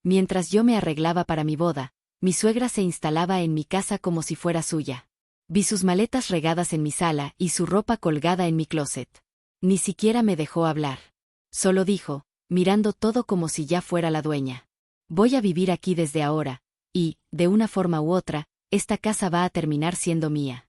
Mientras yo me arreglaba para mi boda, mi suegra se instalaba en mi casa como si fuera suya. Vi sus maletas regadas en mi sala y su ropa colgada en mi closet. Ni siquiera me dejó hablar. Solo dijo, mirando todo como si ya fuera la dueña: voy a vivir aquí desde ahora, y, de una forma u otra, esta casa va a terminar siendo mía.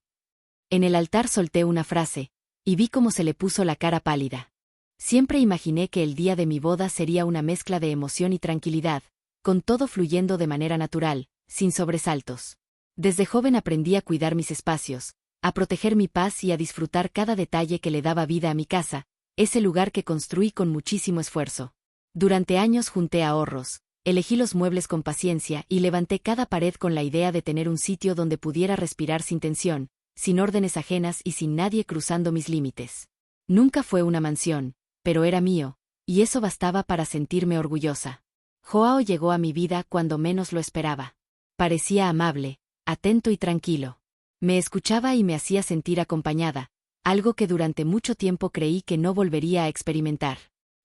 En el altar solté una frase, y vi cómo se le puso la cara pálida. Siempre imaginé que el día de mi boda sería una mezcla de emoción y tranquilidad, con todo fluyendo de manera natural, sin sobresaltos. Desde joven aprendí a cuidar mis espacios, a proteger mi paz y a disfrutar cada detalle que le daba vida a mi casa, ese lugar que construí con muchísimo esfuerzo. Durante años junté ahorros, elegí los muebles con paciencia y levanté cada pared con la idea de tener un sitio donde pudiera respirar sin tensión, sin órdenes ajenas y sin nadie cruzando mis límites. Nunca fue una mansión, pero era mío, y eso bastaba para sentirme orgullosa. Joao llegó a mi vida cuando menos lo esperaba. Parecía amable, atento y tranquilo. Me escuchaba y me hacía sentir acompañada, algo que durante mucho tiempo creí que no volvería a experimentar.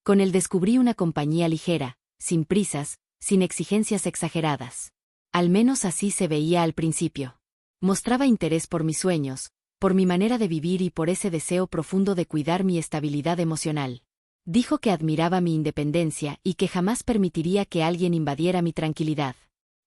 Con él descubrí una compañía ligera, sin prisas, sin exigencias exageradas. Al menos así se veía al principio. Mostraba interés por mis sueños, por mi manera de vivir y por ese deseo profundo de cuidar mi estabilidad emocional. Dijo que admiraba mi independencia y que jamás permitiría que alguien invadiera mi tranquilidad.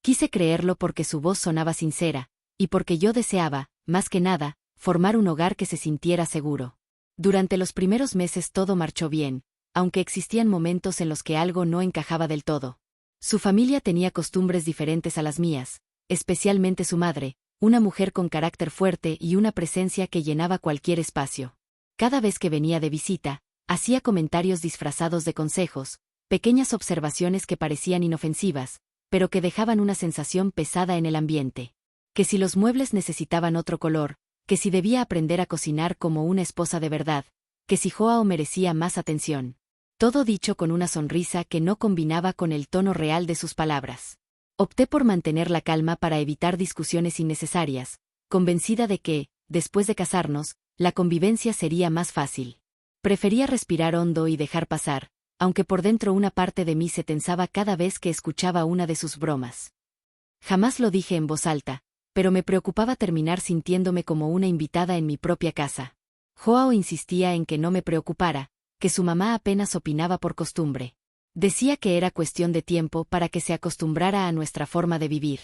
Quise creerlo porque su voz sonaba sincera, y porque yo deseaba, más que nada, formar un hogar que se sintiera seguro. Durante los primeros meses todo marchó bien, aunque existían momentos en los que algo no encajaba del todo. Su familia tenía costumbres diferentes a las mías, especialmente su madre, una mujer con carácter fuerte y una presencia que llenaba cualquier espacio. Cada vez que venía de visita, hacía comentarios disfrazados de consejos, pequeñas observaciones que parecían inofensivas, pero que dejaban una sensación pesada en el ambiente. Que si los muebles necesitaban otro color, que si debía aprender a cocinar como una esposa de verdad, que si Joao merecía más atención. Todo dicho con una sonrisa que no combinaba con el tono real de sus palabras. Opté por mantener la calma para evitar discusiones innecesarias, convencida de que, después de casarnos, la convivencia sería más fácil. Prefería respirar hondo y dejar pasar, aunque por dentro una parte de mí se tensaba cada vez que escuchaba una de sus bromas. Jamás lo dije en voz alta, pero me preocupaba terminar sintiéndome como una invitada en mi propia casa. Joao insistía en que no me preocupara, que su mamá apenas opinaba por costumbre. Decía que era cuestión de tiempo para que se acostumbrara a nuestra forma de vivir.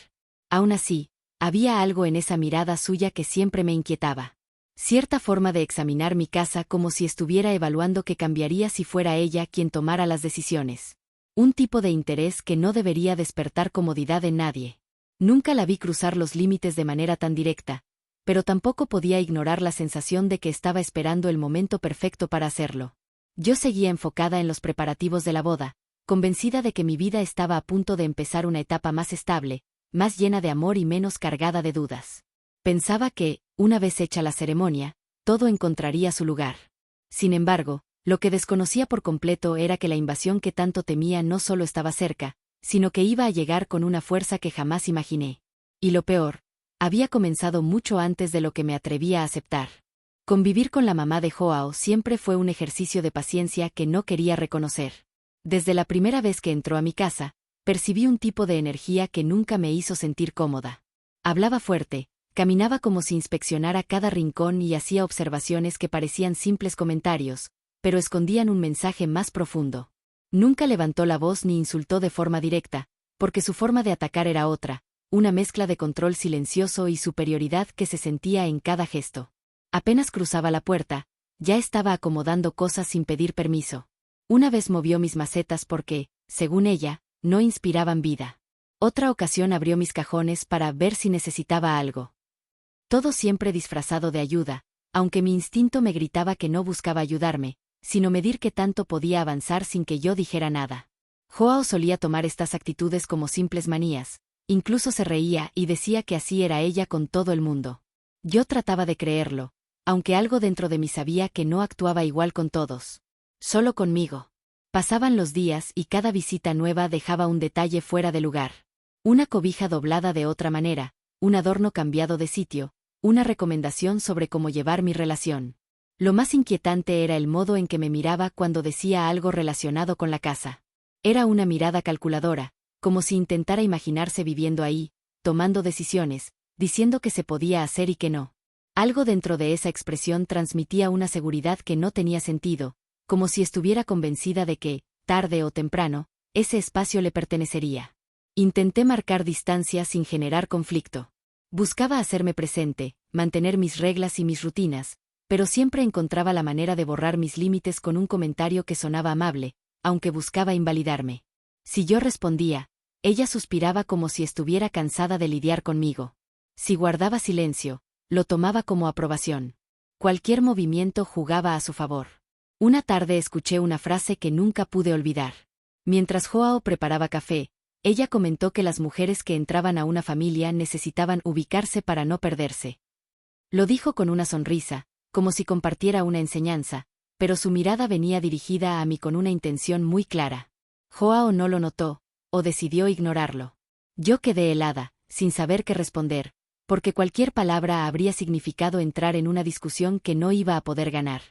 Aún así, había algo en esa mirada suya que siempre me inquietaba. Cierta forma de examinar mi casa como si estuviera evaluando qué cambiaría si fuera ella quien tomara las decisiones. Un tipo de interés que no debería despertar comodidad en nadie. Nunca la vi cruzar los límites de manera tan directa, pero tampoco podía ignorar la sensación de que estaba esperando el momento perfecto para hacerlo. Yo seguía enfocada en los preparativos de la boda, convencida de que mi vida estaba a punto de empezar una etapa más estable, más llena de amor y menos cargada de dudas. Pensaba que, una vez hecha la ceremonia, todo encontraría su lugar. Sin embargo, lo que desconocía por completo era que la invasión que tanto temía no solo estaba cerca, sino que iba a llegar con una fuerza que jamás imaginé. Y lo peor, había comenzado mucho antes de lo que me atrevía a aceptar. Convivir con la mamá de Joao siempre fue un ejercicio de paciencia que no quería reconocer. Desde la primera vez que entró a mi casa, percibí un tipo de energía que nunca me hizo sentir cómoda. Hablaba fuerte, caminaba como si inspeccionara cada rincón y hacía observaciones que parecían simples comentarios, pero escondían un mensaje más profundo. Nunca levantó la voz ni insultó de forma directa, porque su forma de atacar era otra, una mezcla de control silencioso y superioridad que se sentía en cada gesto. Apenas cruzaba la puerta, ya estaba acomodando cosas sin pedir permiso. Una vez movió mis macetas porque, según ella, no inspiraban vida. Otra ocasión abrió mis cajones para ver si necesitaba algo. Todo siempre disfrazado de ayuda, aunque mi instinto me gritaba que no buscaba ayudarme, sino medir qué tanto podía avanzar sin que yo dijera nada. Joao solía tomar estas actitudes como simples manías, incluso se reía y decía que así era ella con todo el mundo. Yo trataba de creerlo, aunque algo dentro de mí sabía que no actuaba igual con todos. Solo conmigo. Pasaban los días y cada visita nueva dejaba un detalle fuera de lugar. Una cobija doblada de otra manera, un adorno cambiado de sitio, una recomendación sobre cómo llevar mi relación. Lo más inquietante era el modo en que me miraba cuando decía algo relacionado con la casa. Era una mirada calculadora, como si intentara imaginarse viviendo ahí, tomando decisiones, diciendo que se podía hacer y que no. Algo dentro de esa expresión transmitía una seguridad que no tenía sentido, como si estuviera convencida de que, tarde o temprano, ese espacio le pertenecería. Intenté marcar distancia sin generar conflicto. Buscaba hacerme presente, mantener mis reglas y mis rutinas, pero siempre encontraba la manera de borrar mis límites con un comentario que sonaba amable, aunque buscaba invalidarme. Si yo respondía, ella suspiraba como si estuviera cansada de lidiar conmigo. Si guardaba silencio, lo tomaba como aprobación. Cualquier movimiento jugaba a su favor. Una tarde escuché una frase que nunca pude olvidar. Mientras Joao preparaba café, ella comentó que las mujeres que entraban a una familia necesitaban ubicarse para no perderse. Lo dijo con una sonrisa, como si compartiera una enseñanza, pero su mirada venía dirigida a mí con una intención muy clara. Joao no lo notó, o decidió ignorarlo. Yo quedé helada, sin saber qué responder, porque cualquier palabra habría significado entrar en una discusión que no iba a poder ganar.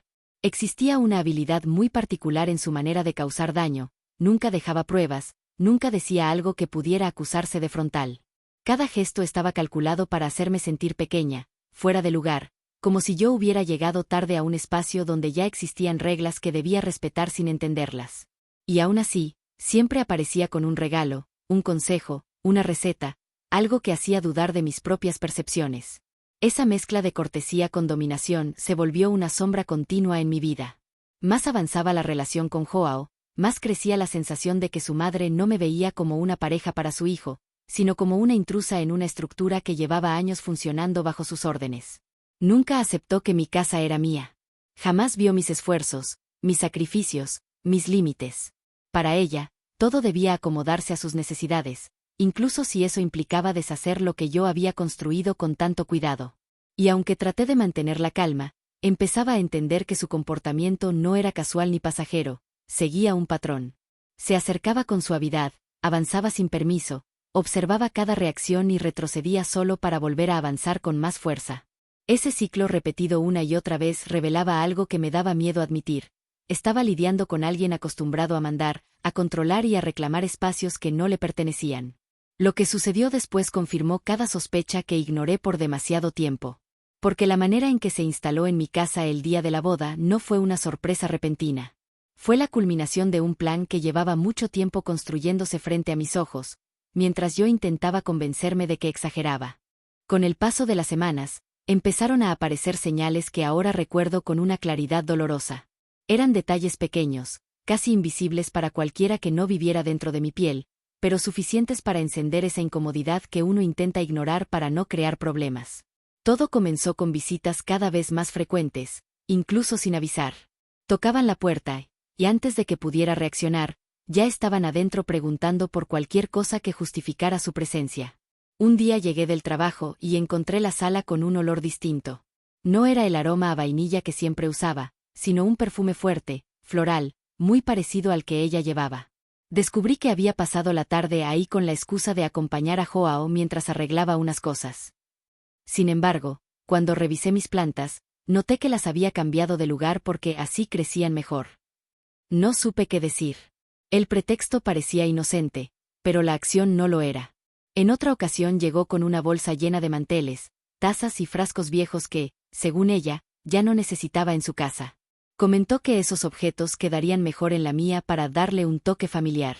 Existía una habilidad muy particular en su manera de causar daño, nunca dejaba pruebas, nunca decía algo que pudiera acusarse de frontal. Cada gesto estaba calculado para hacerme sentir pequeña, fuera de lugar, como si yo hubiera llegado tarde a un espacio donde ya existían reglas que debía respetar sin entenderlas. Y aún así, siempre aparecía con un regalo, un consejo, una receta, algo que hacía dudar de mis propias percepciones. Esa mezcla de cortesía con dominación se volvió una sombra continua en mi vida. Más avanzaba la relación con Joao, más crecía la sensación de que su madre no me veía como una pareja para su hijo, sino como una intrusa en una estructura que llevaba años funcionando bajo sus órdenes. Nunca aceptó que mi casa era mía. Jamás vio mis esfuerzos, mis sacrificios, mis límites. Para ella, todo debía acomodarse a sus necesidades, incluso si eso implicaba deshacer lo que yo había construido con tanto cuidado. Y aunque traté de mantener la calma, empezaba a entender que su comportamiento no era casual ni pasajero, seguía un patrón. Se acercaba con suavidad, avanzaba sin permiso, observaba cada reacción y retrocedía solo para volver a avanzar con más fuerza. Ese ciclo repetido una y otra vez revelaba algo que me daba miedo admitir. Estaba lidiando con alguien acostumbrado a mandar, a controlar y a reclamar espacios que no le pertenecían. Lo que sucedió después confirmó cada sospecha que ignoré por demasiado tiempo. Porque la manera en que se instaló en mi casa el día de la boda no fue una sorpresa repentina. Fue la culminación de un plan que llevaba mucho tiempo construyéndose frente a mis ojos, mientras yo intentaba convencerme de que exageraba. Con el paso de las semanas, empezaron a aparecer señales que ahora recuerdo con una claridad dolorosa. Eran detalles pequeños, casi invisibles para cualquiera que no viviera dentro de mi piel, pero suficientes para encender esa incomodidad que uno intenta ignorar para no crear problemas. Todo comenzó con visitas cada vez más frecuentes, incluso sin avisar. Tocaban la puerta, y antes de que pudiera reaccionar, ya estaban adentro preguntando por cualquier cosa que justificara su presencia. Un día llegué del trabajo y encontré la sala con un olor distinto. No era el aroma a vainilla que siempre usaba, sino un perfume fuerte, floral, muy parecido al que ella llevaba. Descubrí que había pasado la tarde ahí con la excusa de acompañar a Joao mientras arreglaba unas cosas. Sin embargo, cuando revisé mis plantas, noté que las había cambiado de lugar porque así crecían mejor. No supe qué decir. El pretexto parecía inocente, pero la acción no lo era. En otra ocasión llegó con una bolsa llena de manteles, tazas y frascos viejos que, según ella, ya no necesitaba en su casa. Comentó que esos objetos quedarían mejor en la mía para darle un toque familiar.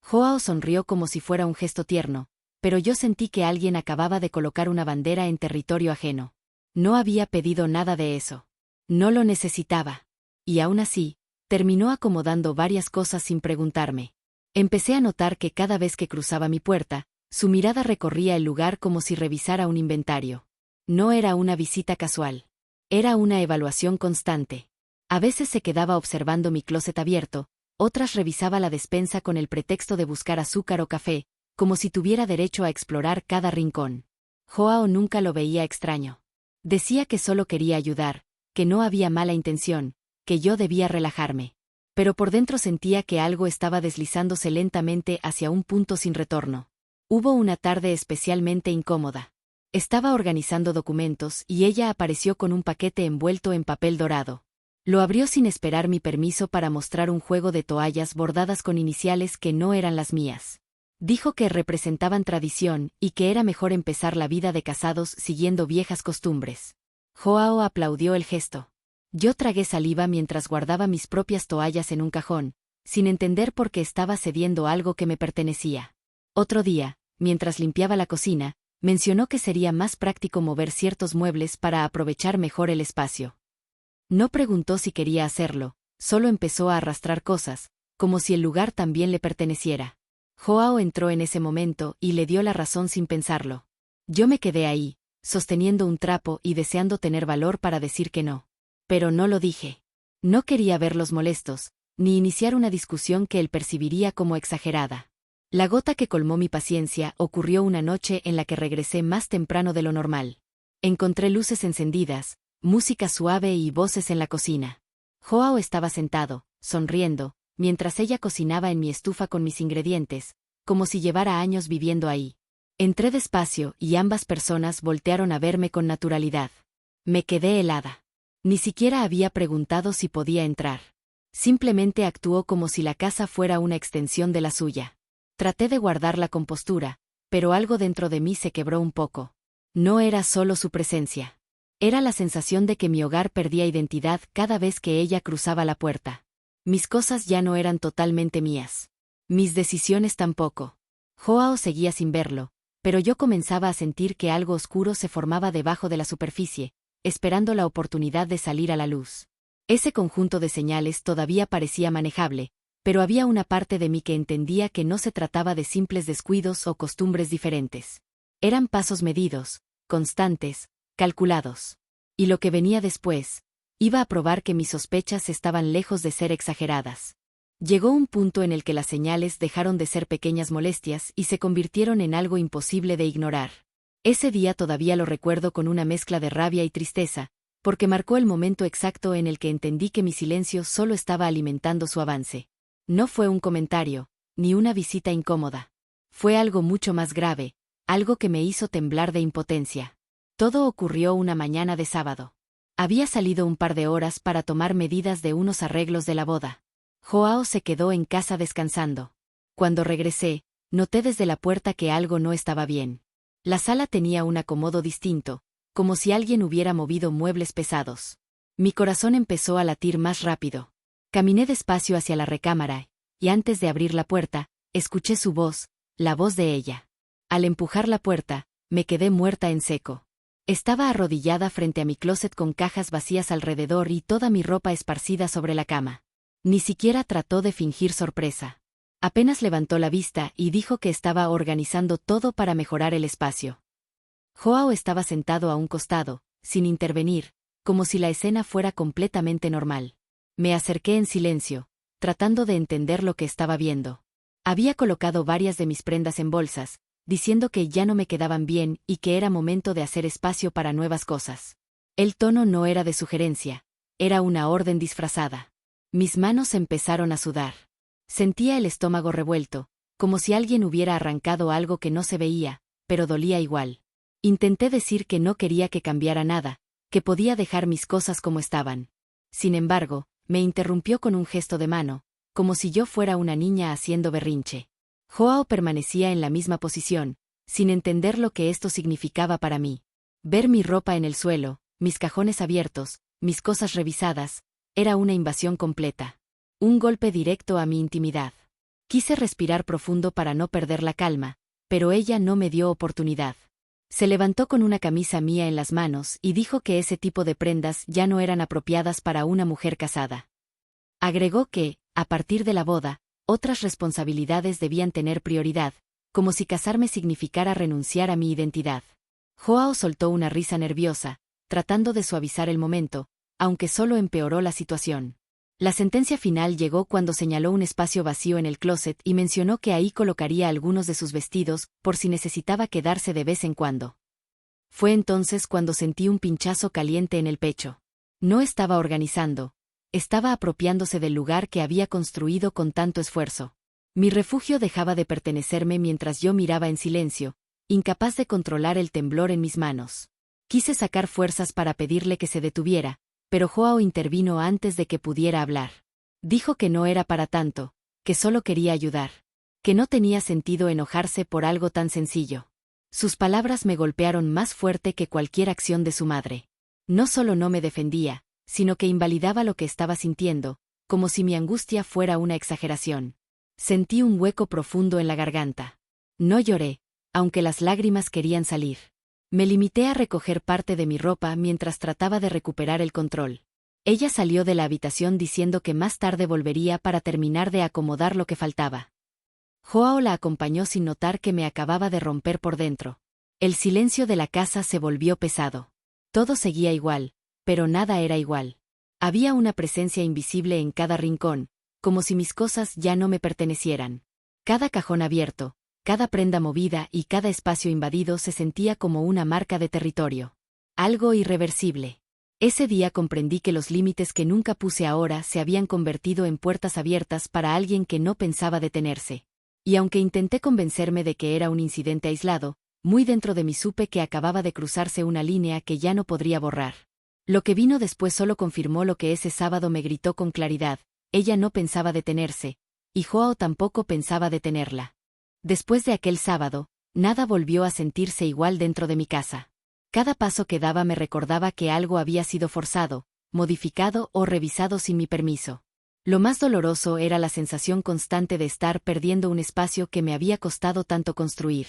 Joao sonrió como si fuera un gesto tierno, pero yo sentí que alguien acababa de colocar una bandera en territorio ajeno. No había pedido nada de eso. No lo necesitaba. Y aún así, terminó acomodando varias cosas sin preguntarme. Empecé a notar que cada vez que cruzaba mi puerta, su mirada recorría el lugar como si revisara un inventario. No era una visita casual. Era una evaluación constante. A veces se quedaba observando mi closet abierto, otras revisaba la despensa con el pretexto de buscar azúcar o café, como si tuviera derecho a explorar cada rincón. Joao nunca lo veía extraño. Decía que solo quería ayudar, que no había mala intención, que yo debía relajarme. Pero por dentro sentía que algo estaba deslizándose lentamente hacia un punto sin retorno. Hubo una tarde especialmente incómoda. Estaba organizando documentos y ella apareció con un paquete envuelto en papel dorado. Lo abrió sin esperar mi permiso para mostrar un juego de toallas bordadas con iniciales que no eran las mías. Dijo que representaban tradición y que era mejor empezar la vida de casados siguiendo viejas costumbres. Joao aplaudió el gesto. Yo tragué saliva mientras guardaba mis propias toallas en un cajón, sin entender por qué estaba cediendo algo que me pertenecía. Otro día, mientras limpiaba la cocina, mencionó que sería más práctico mover ciertos muebles para aprovechar mejor el espacio. No preguntó si quería hacerlo, solo empezó a arrastrar cosas, como si el lugar también le perteneciera. Joao entró en ese momento y le dio la razón sin pensarlo. Yo me quedé ahí, sosteniendo un trapo y deseando tener valor para decir que no. Pero no lo dije. No quería verlos molestos, ni iniciar una discusión que él percibiría como exagerada. La gota que colmó mi paciencia ocurrió una noche en la que regresé más temprano de lo normal. Encontré luces encendidas, música suave y voces en la cocina. Joao estaba sentado, sonriendo, mientras ella cocinaba en mi estufa con mis ingredientes, como si llevara años viviendo ahí. Entré despacio y ambas personas voltearon a verme con naturalidad. Me quedé helada. Ni siquiera había preguntado si podía entrar. Simplemente actuó como si la casa fuera una extensión de la suya. Traté de guardar la compostura, pero algo dentro de mí se quebró un poco. No era solo su presencia. Era la sensación de que mi hogar perdía identidad cada vez que ella cruzaba la puerta. Mis cosas ya no eran totalmente mías. Mis decisiones tampoco. Joao seguía sin verlo, pero yo comenzaba a sentir que algo oscuro se formaba debajo de la superficie, esperando la oportunidad de salir a la luz. Ese conjunto de señales todavía parecía manejable, pero había una parte de mí que entendía que no se trataba de simples descuidos o costumbres diferentes. Eran pasos medidos, constantes, calculados. Y lo que venía después, iba a probar que mis sospechas estaban lejos de ser exageradas. Llegó un punto en el que las señales dejaron de ser pequeñas molestias y se convirtieron en algo imposible de ignorar. Ese día todavía lo recuerdo con una mezcla de rabia y tristeza, porque marcó el momento exacto en el que entendí que mi silencio solo estaba alimentando su avance. No fue un comentario, ni una visita incómoda. Fue algo mucho más grave, algo que me hizo temblar de impotencia. Todo ocurrió una mañana de sábado. Había salido un par de horas para tomar medidas de unos arreglos de la boda. Joao se quedó en casa descansando. Cuando regresé, noté desde la puerta que algo no estaba bien. La sala tenía un acomodo distinto, como si alguien hubiera movido muebles pesados. Mi corazón empezó a latir más rápido. Caminé despacio hacia la recámara, y antes de abrir la puerta, escuché su voz, la voz de ella. Al empujar la puerta, me quedé muerta en seco. Estaba arrodillada frente a mi closet con cajas vacías alrededor y toda mi ropa esparcida sobre la cama. Ni siquiera trató de fingir sorpresa. Apenas levantó la vista y dijo que estaba organizando todo para mejorar el espacio. Joao estaba sentado a un costado, sin intervenir, como si la escena fuera completamente normal. Me acerqué en silencio, tratando de entender lo que estaba viendo. Había colocado varias de mis prendas en bolsas, diciendo que ya no me quedaban bien y que era momento de hacer espacio para nuevas cosas. El tono no era de sugerencia, era una orden disfrazada. Mis manos empezaron a sudar. Sentía el estómago revuelto, como si alguien hubiera arrancado algo que no se veía, pero dolía igual. Intenté decir que no quería que cambiara nada, que podía dejar mis cosas como estaban. Sin embargo, me interrumpió con un gesto de mano, como si yo fuera una niña haciendo berrinche. Joao permanecía en la misma posición, sin entender lo que esto significaba para mí. Ver mi ropa en el suelo, mis cajones abiertos, mis cosas revisadas, era una invasión completa. Un golpe directo a mi intimidad. Quise respirar profundo para no perder la calma, pero ella no me dio oportunidad. Se levantó con una camisa mía en las manos y dijo que ese tipo de prendas ya no eran apropiadas para una mujer casada. Agregó que, a partir de la boda, otras responsabilidades debían tener prioridad, como si casarme significara renunciar a mi identidad. Joao soltó una risa nerviosa, tratando de suavizar el momento, aunque solo empeoró la situación. La sentencia final llegó cuando señaló un espacio vacío en el closet y mencionó que ahí colocaría algunos de sus vestidos, por si necesitaba quedarse de vez en cuando. Fue entonces cuando sentí un pinchazo caliente en el pecho. No estaba organizando. Estaba apropiándose del lugar que había construido con tanto esfuerzo. Mi refugio dejaba de pertenecerme mientras yo miraba en silencio, incapaz de controlar el temblor en mis manos. Quise sacar fuerzas para pedirle que se detuviera, pero Joao intervino antes de que pudiera hablar. Dijo que no era para tanto, que solo quería ayudar. que no tenía sentido enojarse por algo tan sencillo. Sus palabras me golpearon más fuerte que cualquier acción de su madre. No solo no me defendía, sino que invalidaba lo que estaba sintiendo, como si mi angustia fuera una exageración. Sentí un hueco profundo en la garganta. No lloré, aunque las lágrimas querían salir. Me limité a recoger parte de mi ropa mientras trataba de recuperar el control. Ella salió de la habitación diciendo que más tarde volvería para terminar de acomodar lo que faltaba. Joao la acompañó sin notar que me acababa de romper por dentro. El silencio de la casa se volvió pesado. Todo seguía igual, pero nada era igual. Había una presencia invisible en cada rincón, como si mis cosas ya no me pertenecieran. Cada cajón abierto, cada prenda movida y cada espacio invadido se sentía como una marca de territorio. Algo irreversible. Ese día comprendí que los límites que nunca puse ahora se habían convertido en puertas abiertas para alguien que no pensaba detenerse. Y aunque intenté convencerme de que era un incidente aislado, muy dentro de mí supe que acababa de cruzarse una línea que ya no podría borrar. Lo que vino después solo confirmó lo que ese sábado me gritó con claridad: ella no pensaba detenerse, y Joao tampoco pensaba detenerla. Después de aquel sábado, nada volvió a sentirse igual dentro de mi casa. Cada paso que daba me recordaba que algo había sido forzado, modificado o revisado sin mi permiso. Lo más doloroso era la sensación constante de estar perdiendo un espacio que me había costado tanto construir.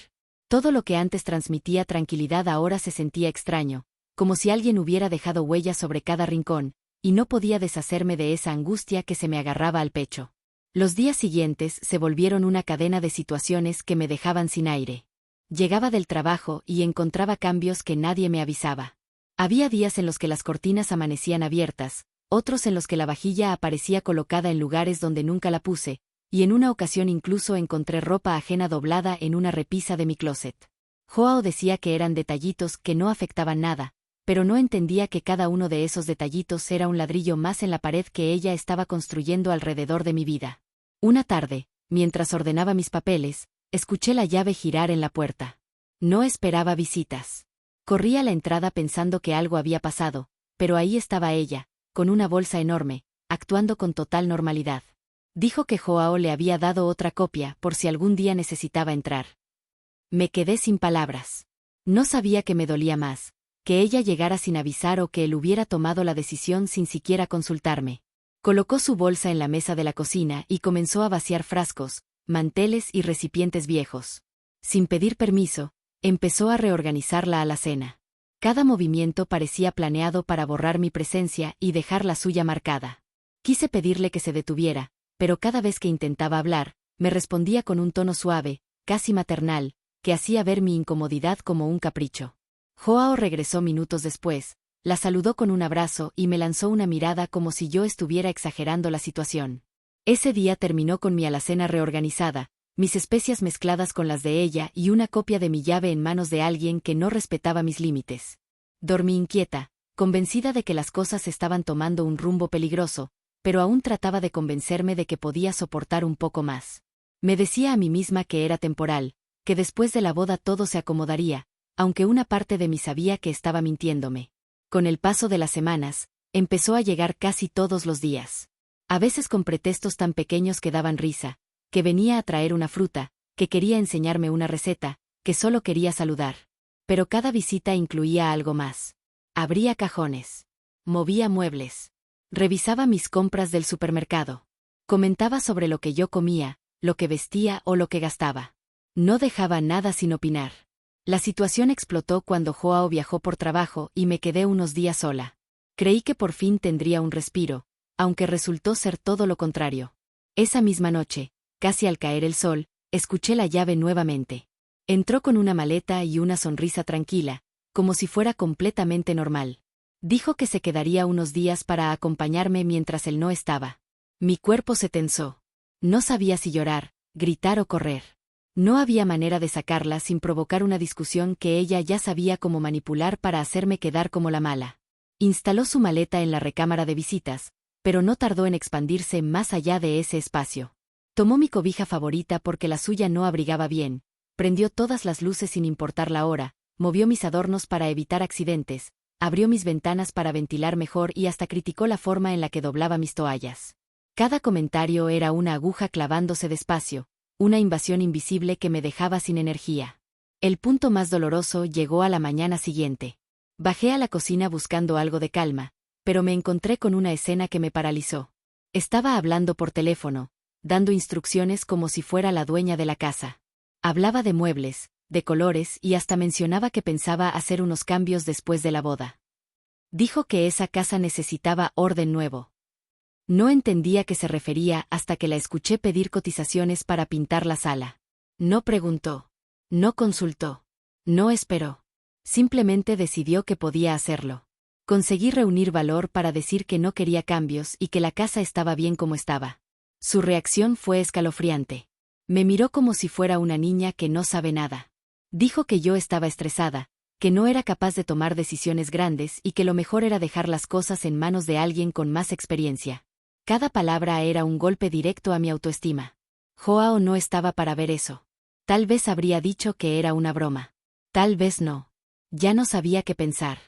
Todo lo que antes transmitía tranquilidad ahora se sentía extraño, como si alguien hubiera dejado huellas sobre cada rincón, y no podía deshacerme de esa angustia que se me agarraba al pecho. Los días siguientes se volvieron una cadena de situaciones que me dejaban sin aire. Llegaba del trabajo y encontraba cambios que nadie me avisaba. Había días en los que las cortinas amanecían abiertas, otros en los que la vajilla aparecía colocada en lugares donde nunca la puse, y en una ocasión incluso encontré ropa ajena doblada en una repisa de mi closet. Joao decía que eran detallitos que no afectaban nada, pero no entendía que cada uno de esos detallitos era un ladrillo más en la pared que ella estaba construyendo alrededor de mi vida. Una tarde, mientras ordenaba mis papeles, escuché la llave girar en la puerta. No esperaba visitas. Corrí a la entrada pensando que algo había pasado, pero ahí estaba ella, con una bolsa enorme, actuando con total normalidad. Dijo que Joao le había dado otra copia por si algún día necesitaba entrar. Me quedé sin palabras. No sabía qué me dolía más, que ella llegara sin avisar o que él hubiera tomado la decisión sin siquiera consultarme. Colocó su bolsa en la mesa de la cocina y comenzó a vaciar frascos, manteles y recipientes viejos. Sin pedir permiso, empezó a reorganizar la alacena. Cada movimiento parecía planeado para borrar mi presencia y dejar la suya marcada. Quise pedirle que se detuviera, pero cada vez que intentaba hablar, me respondía con un tono suave, casi maternal, que hacía ver mi incomodidad como un capricho. Joao regresó minutos después, la saludó con un abrazo y me lanzó una mirada como si yo estuviera exagerando la situación. Ese día terminó con mi alacena reorganizada, mis especias mezcladas con las de ella y una copia de mi llave en manos de alguien que no respetaba mis límites. Dormí inquieta, convencida de que las cosas estaban tomando un rumbo peligroso, pero aún trataba de convencerme de que podía soportar un poco más. Me decía a mí misma que era temporal, que después de la boda todo se acomodaría, aunque una parte de mí sabía que estaba mintiéndome. Con el paso de las semanas, empezó a llegar casi todos los días. A veces con pretextos tan pequeños que daban risa, que venía a traer una fruta, que quería enseñarme una receta, que solo quería saludar. Pero cada visita incluía algo más. Abría cajones. Movía muebles. Revisaba mis compras del supermercado. Comentaba sobre lo que yo comía, lo que vestía o lo que gastaba. No dejaba nada sin opinar. La situación explotó cuando Joao viajó por trabajo y me quedé unos días sola. Creí que por fin tendría un respiro, aunque resultó ser todo lo contrario. Esa misma noche, casi al caer el sol, escuché la llave nuevamente. Entró con una maleta y una sonrisa tranquila, como si fuera completamente normal. Dijo que se quedaría unos días para acompañarme mientras él no estaba. Mi cuerpo se tensó. No sabía si llorar, gritar o correr. No había manera de sacarla sin provocar una discusión que ella ya sabía cómo manipular para hacerme quedar como la mala. Instaló su maleta en la recámara de visitas, pero no tardó en expandirse más allá de ese espacio. Tomó mi cobija favorita porque la suya no abrigaba bien, prendió todas las luces sin importar la hora, movió mis adornos para evitar accidentes, abrió mis ventanas para ventilar mejor y hasta criticó la forma en la que doblaba mis toallas. Cada comentario era una aguja clavándose despacio, una invasión invisible que me dejaba sin energía. El punto más doloroso llegó a la mañana siguiente. Bajé a la cocina buscando algo de calma, pero me encontré con una escena que me paralizó. Estaba hablando por teléfono, dando instrucciones como si fuera la dueña de la casa. Hablaba de muebles, de colores y hasta mencionaba que pensaba hacer unos cambios después de la boda. Dijo que esa casa necesitaba orden nuevo. No entendía a qué se refería hasta que la escuché pedir cotizaciones para pintar la sala. No preguntó. No consultó. No esperó. Simplemente decidió que podía hacerlo. Conseguí reunir valor para decir que no quería cambios y que la casa estaba bien como estaba. Su reacción fue escalofriante. Me miró como si fuera una niña que no sabe nada. Dijo que yo estaba estresada, que no era capaz de tomar decisiones grandes y que lo mejor era dejar las cosas en manos de alguien con más experiencia. Cada palabra era un golpe directo a mi autoestima. Joao no estaba para ver eso. Tal vez habría dicho que era una broma. Tal vez no. Ya no sabía qué pensar.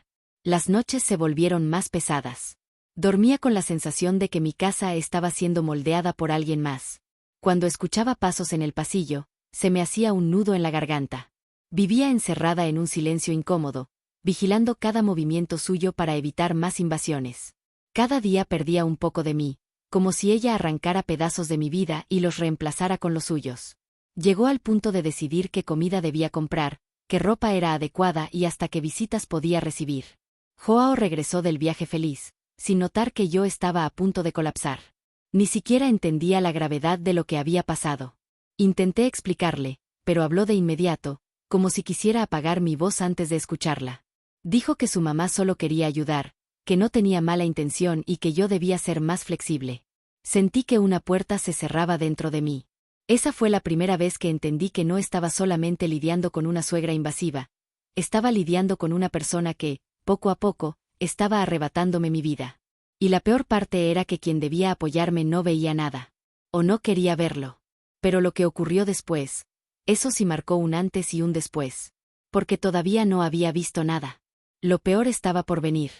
Las noches se volvieron más pesadas. Dormía con la sensación de que mi casa estaba siendo moldeada por alguien más. Cuando escuchaba pasos en el pasillo, se me hacía un nudo en la garganta. Vivía encerrada en un silencio incómodo, vigilando cada movimiento suyo para evitar más invasiones. Cada día perdía un poco de mí, como si ella arrancara pedazos de mi vida y los reemplazara con los suyos. Llegó al punto de decidir qué comida debía comprar, qué ropa era adecuada y hasta qué visitas podía recibir. Joao regresó del viaje feliz, sin notar que yo estaba a punto de colapsar. Ni siquiera entendía la gravedad de lo que había pasado. Intenté explicarle, pero habló de inmediato, como si quisiera apagar mi voz antes de escucharla. Dijo que su mamá solo quería ayudar, que no tenía mala intención y que yo debía ser más flexible. Sentí que una puerta se cerraba dentro de mí. Esa fue la primera vez que entendí que no estaba solamente lidiando con una suegra invasiva, estaba lidiando con una persona que, poco a poco, estaba arrebatándome mi vida. Y la peor parte era que quien debía apoyarme no veía nada. O no quería verlo. Pero lo que ocurrió después, eso sí marcó un antes y un después. Porque todavía no había visto nada. Lo peor estaba por venir.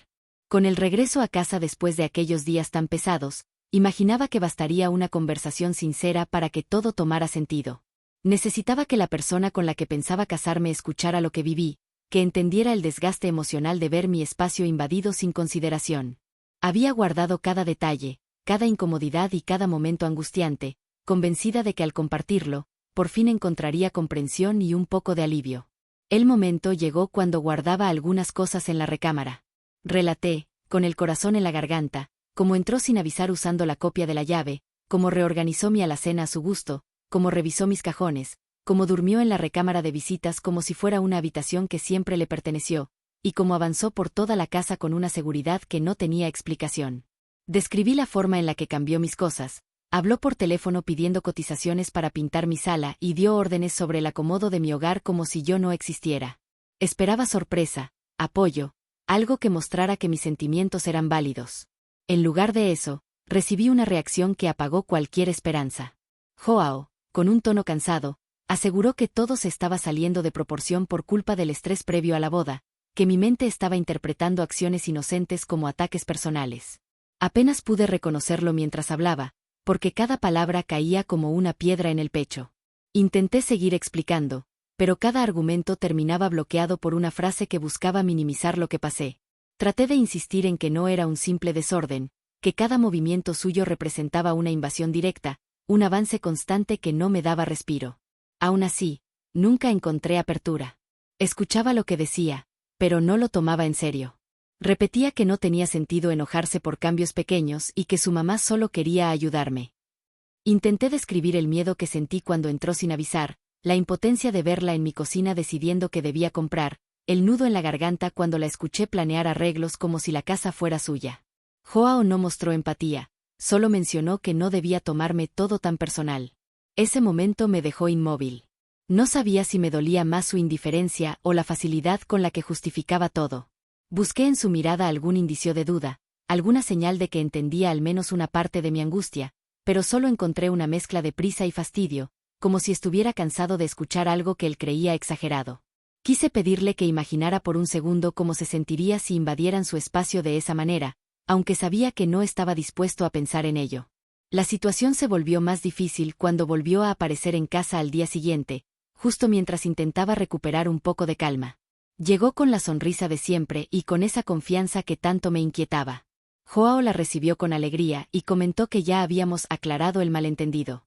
Con el regreso a casa después de aquellos días tan pesados, imaginaba que bastaría una conversación sincera para que todo tomara sentido. Necesitaba que la persona con la que pensaba casarme escuchara lo que viví, que entendiera el desgaste emocional de ver mi espacio invadido sin consideración. Había guardado cada detalle, cada incomodidad y cada momento angustiante, convencida de que al compartirlo, por fin encontraría comprensión y un poco de alivio. El momento llegó cuando guardaba algunas cosas en la recámara. Relaté, con el corazón en la garganta, cómo entró sin avisar usando la copia de la llave, cómo reorganizó mi alacena a su gusto, cómo revisó mis cajones, cómo durmió en la recámara de visitas como si fuera una habitación que siempre le perteneció, y cómo avanzó por toda la casa con una seguridad que no tenía explicación. Describí la forma en la que cambió mis cosas, habló por teléfono pidiendo cotizaciones para pintar mi sala y dio órdenes sobre el acomodo de mi hogar como si yo no existiera. Esperaba sorpresa, apoyo, algo que mostrara que mis sentimientos eran válidos. En lugar de eso, recibí una reacción que apagó cualquier esperanza. Joao, con un tono cansado, aseguró que todo se estaba saliendo de proporción por culpa del estrés previo a la boda, que mi mente estaba interpretando acciones inocentes como ataques personales. Apenas pude reconocerlo mientras hablaba, porque cada palabra caía como una piedra en el pecho. Intenté seguir explicando, pero cada argumento terminaba bloqueado por una frase que buscaba minimizar lo que pasé. Traté de insistir en que no era un simple desorden, que cada movimiento suyo representaba una invasión directa, un avance constante que no me daba respiro. Aún así, nunca encontré apertura. Escuchaba lo que decía, pero no lo tomaba en serio. Repetía que no tenía sentido enojarse por cambios pequeños y que su mamá solo quería ayudarme. Intenté describir el miedo que sentí cuando entró sin avisar, la impotencia de verla en mi cocina decidiendo qué debía comprar, el nudo en la garganta cuando la escuché planear arreglos como si la casa fuera suya. Joao no mostró empatía, solo mencionó que no debía tomarme todo tan personal. Ese momento me dejó inmóvil. No sabía si me dolía más su indiferencia o la facilidad con la que justificaba todo. Busqué en su mirada algún indicio de duda, alguna señal de que entendía al menos una parte de mi angustia, pero solo encontré una mezcla de prisa y fastidio, como si estuviera cansado de escuchar algo que él creía exagerado. Quise pedirle que imaginara por un segundo cómo se sentiría si invadieran su espacio de esa manera, aunque sabía que no estaba dispuesto a pensar en ello. La situación se volvió más difícil cuando volvió a aparecer en casa al día siguiente, justo mientras intentaba recuperar un poco de calma. Llegó con la sonrisa de siempre y con esa confianza que tanto me inquietaba. Joao la recibió con alegría y comentó que ya habíamos aclarado el malentendido.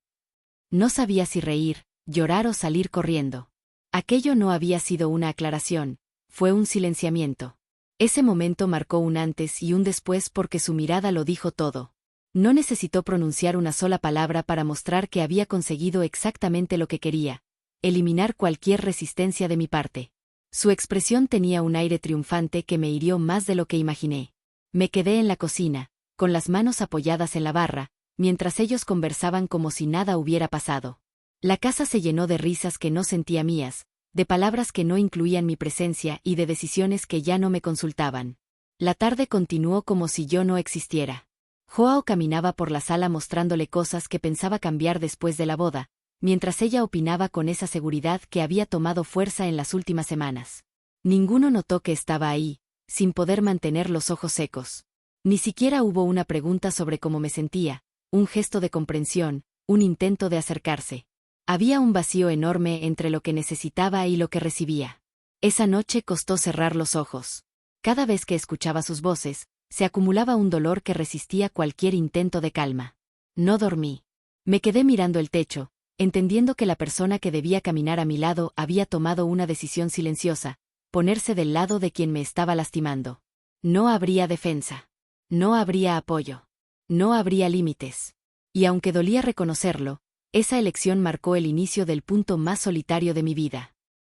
No sabía si reír, llorar o salir corriendo. Aquello no había sido una aclaración, fue un silenciamiento. Ese momento marcó un antes y un después porque su mirada lo dijo todo. No necesitó pronunciar una sola palabra para mostrar que había conseguido exactamente lo que quería, eliminar cualquier resistencia de mi parte. Su expresión tenía un aire triunfante que me hirió más de lo que imaginé. Me quedé en la cocina, con las manos apoyadas en la barra, mientras ellos conversaban como si nada hubiera pasado. La casa se llenó de risas que no sentía mías, de palabras que no incluían mi presencia y de decisiones que ya no me consultaban. La tarde continuó como si yo no existiera. Joao caminaba por la sala mostrándole cosas que pensaba cambiar después de la boda, mientras ella opinaba con esa seguridad que había tomado fuerza en las últimas semanas. Ninguno notó que estaba ahí, sin poder mantener los ojos secos. Ni siquiera hubo una pregunta sobre cómo me sentía, un gesto de comprensión, un intento de acercarse. Había un vacío enorme entre lo que necesitaba y lo que recibía. Esa noche costó cerrar los ojos. Cada vez que escuchaba sus voces, se acumulaba un dolor que resistía cualquier intento de calma. No dormí. Me quedé mirando el techo, entendiendo que la persona que debía caminar a mi lado había tomado una decisión silenciosa, ponerse del lado de quien me estaba lastimando. No habría defensa. No habría apoyo. No habría límites. Y aunque dolía reconocerlo, esa elección marcó el inicio del punto más solitario de mi vida.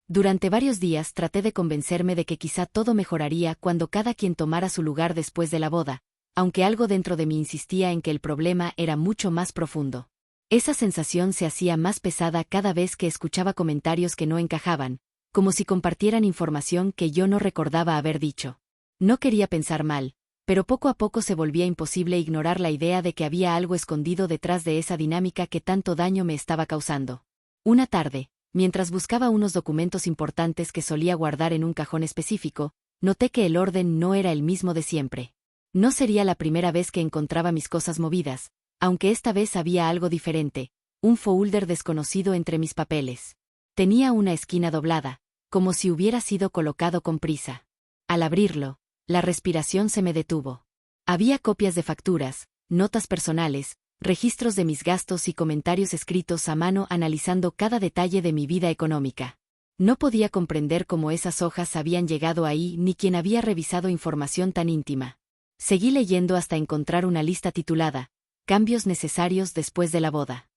Durante varios días traté de convencerme de que quizá todo mejoraría cuando cada quien tomara su lugar después de la boda, aunque algo dentro de mí insistía en que el problema era mucho más profundo. Esa sensación se hacía más pesada cada vez que escuchaba comentarios que no encajaban, como si compartieran información que yo no recordaba haber dicho. No quería pensar mal, pero poco a poco se volvía imposible ignorar la idea de que había algo escondido detrás de esa dinámica que tanto daño me estaba causando. Una tarde, mientras buscaba unos documentos importantes que solía guardar en un cajón específico, noté que el orden no era el mismo de siempre. No sería la primera vez que encontraba mis cosas movidas, aunque esta vez había algo diferente, un folder desconocido entre mis papeles. Tenía una esquina doblada, como si hubiera sido colocado con prisa. Al abrirlo, la respiración se me detuvo. Había copias de facturas, notas personales, registros de mis gastos y comentarios escritos a mano analizando cada detalle de mi vida económica. No podía comprender cómo esas hojas habían llegado ahí ni quién había revisado información tan íntima. Seguí leyendo hasta encontrar una lista titulada Cambios necesarios después de la boda.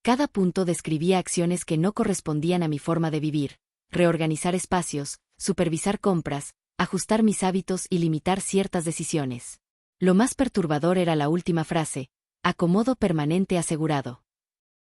Cada punto describía acciones que no correspondían a mi forma de vivir: reorganizar espacios, supervisar compras, ajustar mis hábitos y limitar ciertas decisiones. Lo más perturbador era la última frase: acomodo permanente asegurado.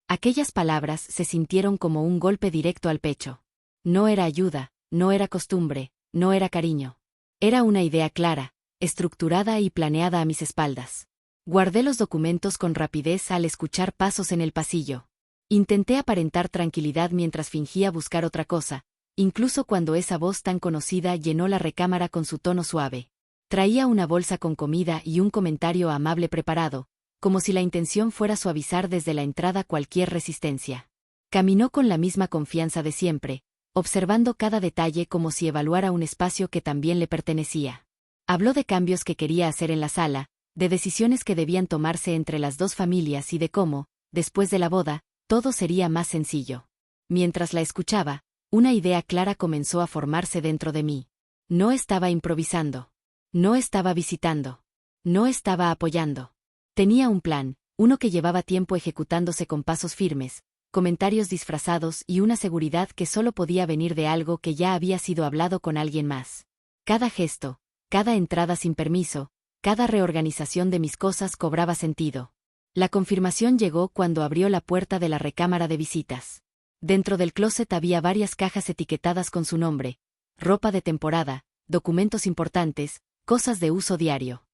Aquellas palabras se sintieron como un golpe directo al pecho. No era ayuda, no era costumbre, no era cariño. Era una idea clara, estructurada y planeada a mis espaldas. Guardé los documentos con rapidez al escuchar pasos en el pasillo. Intenté aparentar tranquilidad mientras fingía buscar otra cosa, incluso cuando esa voz tan conocida llenó la recámara con su tono suave. Traía una bolsa con comida y un comentario amable preparado, como si la intención fuera suavizar desde la entrada cualquier resistencia. Caminó con la misma confianza de siempre, observando cada detalle como si evaluara un espacio que también le pertenecía. Habló de cambios que quería hacer en la sala, de decisiones que debían tomarse entre las dos familias y de cómo, después de la boda, todo sería más sencillo. Mientras la escuchaba, una idea clara comenzó a formarse dentro de mí. No estaba improvisando. No estaba visitando. No estaba apoyando. Tenía un plan, uno que llevaba tiempo ejecutándose con pasos firmes, comentarios disfrazados y una seguridad que solo podía venir de algo que ya había sido hablado con alguien más. Cada gesto, cada entrada sin permiso, cada reorganización de mis cosas cobraba sentido. La confirmación llegó cuando abrió la puerta de la recámara de visitas. Dentro del closet había varias cajas etiquetadas con su nombre: ropa de temporada, documentos importantes, cosas de uso diario.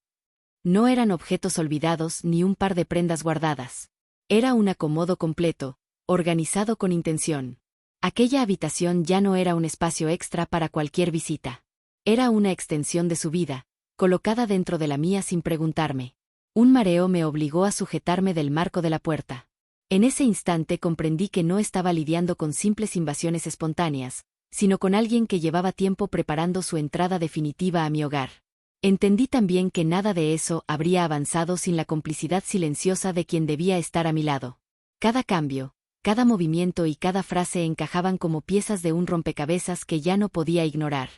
No eran objetos olvidados ni un par de prendas guardadas. Era un acomodo completo, organizado con intención. Aquella habitación ya no era un espacio extra para cualquier visita. Era una extensión de su vida, colocada dentro de la mía sin preguntarme. Un mareo me obligó a sujetarme del marco de la puerta. En ese instante comprendí que no estaba lidiando con simples invasiones espontáneas, sino con alguien que llevaba tiempo preparando su entrada definitiva a mi hogar. Entendí también que nada de eso habría avanzado sin la complicidad silenciosa de quien debía estar a mi lado. Cada cambio, cada movimiento y cada frase encajaban como piezas de un rompecabezas que ya no podía ignorar.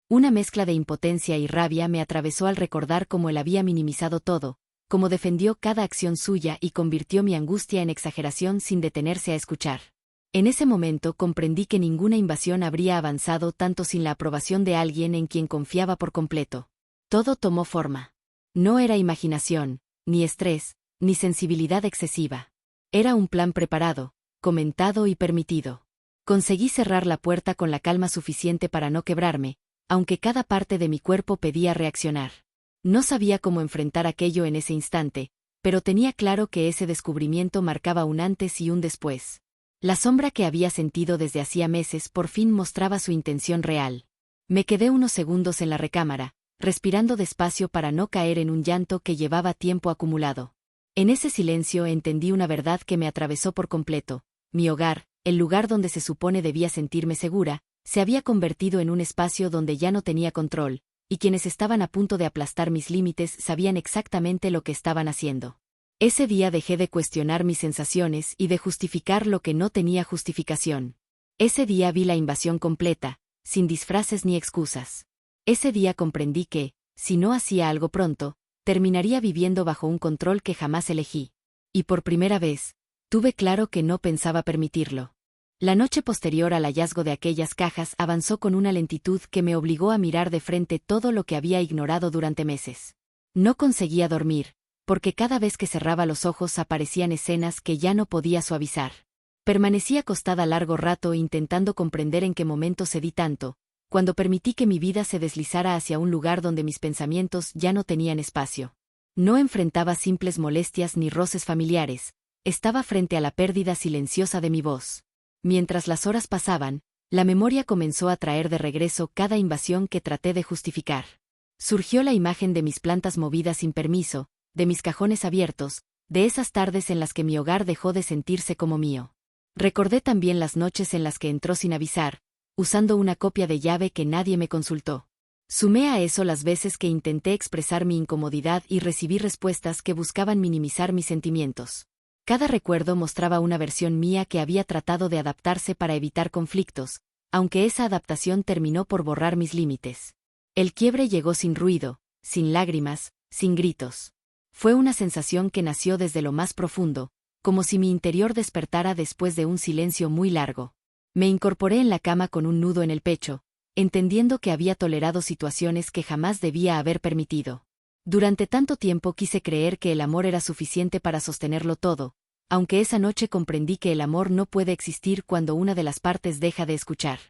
Una mezcla de impotencia y rabia me atravesó al recordar cómo él había minimizado todo, cómo defendió cada acción suya y convirtió mi angustia en exageración sin detenerse a escuchar. En ese momento comprendí que ninguna invasión habría avanzado tanto sin la aprobación de alguien en quien confiaba por completo. Todo tomó forma. No era imaginación, ni estrés, ni sensibilidad excesiva. Era un plan preparado, comentado y permitido. Conseguí cerrar la puerta con la calma suficiente para no quebrarme, aunque cada parte de mi cuerpo pedía reaccionar. No sabía cómo enfrentar aquello en ese instante, pero tenía claro que ese descubrimiento marcaba un antes y un después. La sombra que había sentido desde hacía meses por fin mostraba su intención real. Me quedé unos segundos en la recámara, respirando despacio para no caer en un llanto que llevaba tiempo acumulado. En ese silencio entendí una verdad que me atravesó por completo. Mi hogar, el lugar donde se supone debía sentirme segura, se había convertido en un espacio donde ya no tenía control, y quienes estaban a punto de aplastar mis límites sabían exactamente lo que estaban haciendo. Ese día dejé de cuestionar mis sensaciones y de justificar lo que no tenía justificación. Ese día vi la invasión completa, sin disfraces ni excusas. Ese día comprendí que, si no hacía algo pronto, terminaría viviendo bajo un control que jamás elegí. Y por primera vez, tuve claro que no pensaba permitirlo. La noche posterior al hallazgo de aquellas cajas avanzó con una lentitud que me obligó a mirar de frente todo lo que había ignorado durante meses. No conseguía dormir, porque cada vez que cerraba los ojos aparecían escenas que ya no podía suavizar. Permanecí acostada largo rato intentando comprender en qué momento cedí tanto, cuando permití que mi vida se deslizara hacia un lugar donde mis pensamientos ya no tenían espacio. No enfrentaba simples molestias ni roces familiares, estaba frente a la pérdida silenciosa de mi voz. Mientras las horas pasaban, la memoria comenzó a traer de regreso cada invasión que traté de justificar. Surgió la imagen de mis plantas movidas sin permiso, de mis cajones abiertos, de esas tardes en las que mi hogar dejó de sentirse como mío. Recordé también las noches en las que entró sin avisar, usando una copia de llave que nadie me consultó. Sumé a eso las veces que intenté expresar mi incomodidad y recibí respuestas que buscaban minimizar mis sentimientos. Cada recuerdo mostraba una versión mía que había tratado de adaptarse para evitar conflictos, aunque esa adaptación terminó por borrar mis límites. El quiebre llegó sin ruido, sin lágrimas, sin gritos. Fue una sensación que nació desde lo más profundo, como si mi interior despertara después de un silencio muy largo. Me incorporé en la cama con un nudo en el pecho, entendiendo que había tolerado situaciones que jamás debía haber permitido. Durante tanto tiempo quise creer que el amor era suficiente para sostenerlo todo, aunque esa noche comprendí que el amor no puede existir cuando una de las partes deja de escuchar.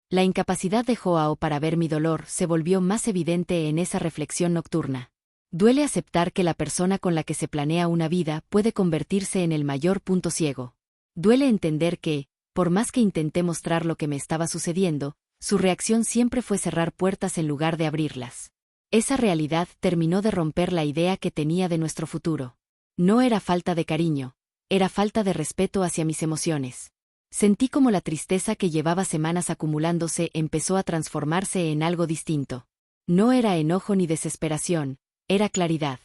La incapacidad de Joao para ver mi dolor se volvió más evidente en esa reflexión nocturna. Duele aceptar que la persona con la que se planea una vida puede convertirse en el mayor punto ciego. Duele entender que, por más que intenté mostrar lo que me estaba sucediendo, su reacción siempre fue cerrar puertas en lugar de abrirlas. Esa realidad terminó de romper la idea que tenía de nuestro futuro. No era falta de cariño, era falta de respeto hacia mis emociones. Sentí como la tristeza que llevaba semanas acumulándose empezó a transformarse en algo distinto. No era enojo ni desesperación, era claridad.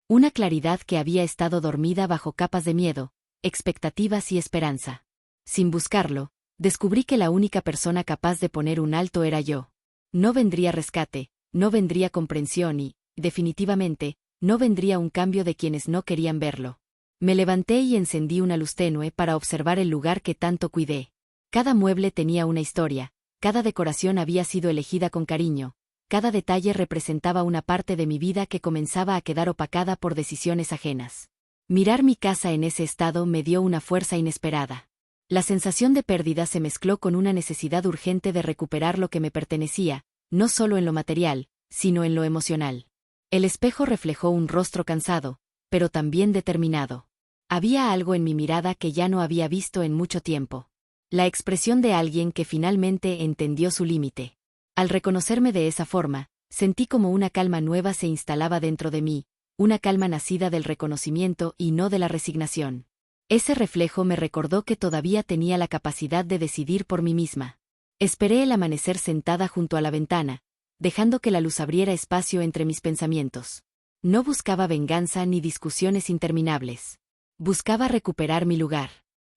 Una claridad que había estado dormida bajo capas de miedo, expectativas y esperanza. Sin buscarlo, descubrí que la única persona capaz de poner un alto era yo. No vendría rescate, no vendría comprensión y, definitivamente, no vendría un cambio de quienes no querían verlo. Me levanté y encendí una luz tenue para observar el lugar que tanto cuidé. Cada mueble tenía una historia, cada decoración había sido elegida con cariño, cada detalle representaba una parte de mi vida que comenzaba a quedar opacada por decisiones ajenas. Mirar mi casa en ese estado me dio una fuerza inesperada. La sensación de pérdida se mezcló con una necesidad urgente de recuperar lo que me pertenecía, no solo en lo material, sino en lo emocional. El espejo reflejó un rostro cansado, pero también determinado. Había algo en mi mirada que ya no había visto en mucho tiempo. La expresión de alguien que finalmente entendió su límite. Al reconocerme de esa forma, sentí como una calma nueva se instalaba dentro de mí, una calma nacida del reconocimiento y no de la resignación. Ese reflejo me recordó que todavía tenía la capacidad de decidir por mí misma. Esperé el amanecer sentada junto a la ventana, dejando que la luz abriera espacio entre mis pensamientos. No buscaba venganza ni discusiones interminables. Buscaba recuperar mi lugar.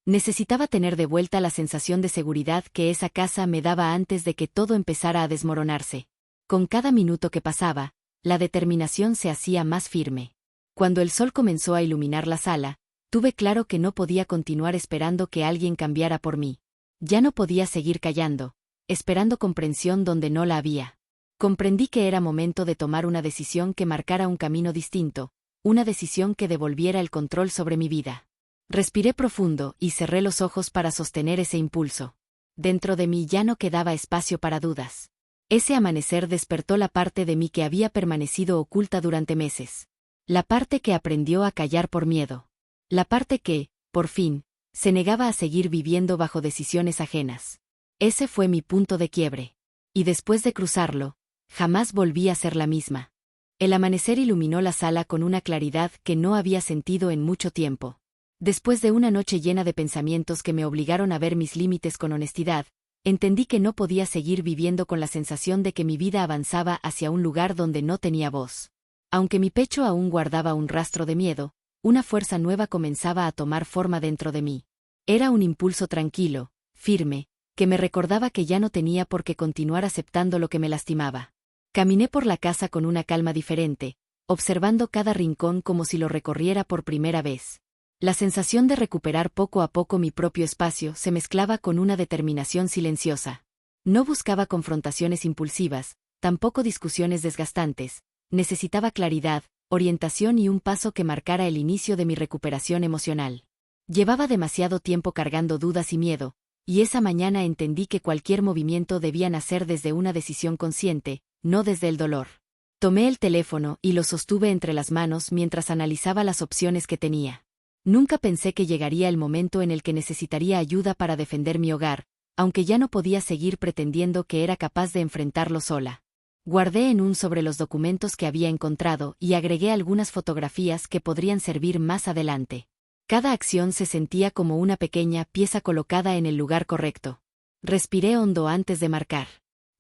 Necesitaba tener de vuelta la sensación de seguridad que esa casa me daba antes de que todo empezara a desmoronarse. Con cada minuto que pasaba, la determinación se hacía más firme. Cuando el sol comenzó a iluminar la sala, tuve claro que no podía continuar esperando que alguien cambiara por mí. Ya no podía seguir callando, esperando comprensión donde no la había. Comprendí que era momento de tomar una decisión que marcara un camino distinto, una decisión que devolviera el control sobre mi vida. Respiré profundo y cerré los ojos para sostener ese impulso. Dentro de mí ya no quedaba espacio para dudas. Ese amanecer despertó la parte de mí que había permanecido oculta durante meses. La parte que aprendió a callar por miedo. La parte que, por fin, se negaba a seguir viviendo bajo decisiones ajenas. Ese fue mi punto de quiebre. Y después de cruzarlo, jamás volví a ser la misma. El amanecer iluminó la sala con una claridad que no había sentido en mucho tiempo. Después de una noche llena de pensamientos que me obligaron a ver mis límites con honestidad, entendí que no podía seguir viviendo con la sensación de que mi vida avanzaba hacia un lugar donde no tenía voz. Aunque mi pecho aún guardaba un rastro de miedo, una fuerza nueva comenzaba a tomar forma dentro de mí. Era un impulso tranquilo, firme, que me recordaba que ya no tenía por qué continuar aceptando lo que me lastimaba. Caminé por la casa con una calma diferente, observando cada rincón como si lo recorriera por primera vez. La sensación de recuperar poco a poco mi propio espacio se mezclaba con una determinación silenciosa. No buscaba confrontaciones impulsivas, tampoco discusiones desgastantes. Necesitaba claridad, orientación y un paso que marcara el inicio de mi recuperación emocional. Llevaba demasiado tiempo cargando dudas y miedo, y esa mañana entendí que cualquier movimiento debía nacer desde una decisión consciente, no desde el dolor. Tomé el teléfono y lo sostuve entre las manos mientras analizaba las opciones que tenía. Nunca pensé que llegaría el momento en el que necesitaría ayuda para defender mi hogar, aunque ya no podía seguir pretendiendo que era capaz de enfrentarlo sola. Guardé en un sobre los documentos que había encontrado y agregué algunas fotografías que podrían servir más adelante. Cada acción se sentía como una pequeña pieza colocada en el lugar correcto. Respiré hondo antes de marcar.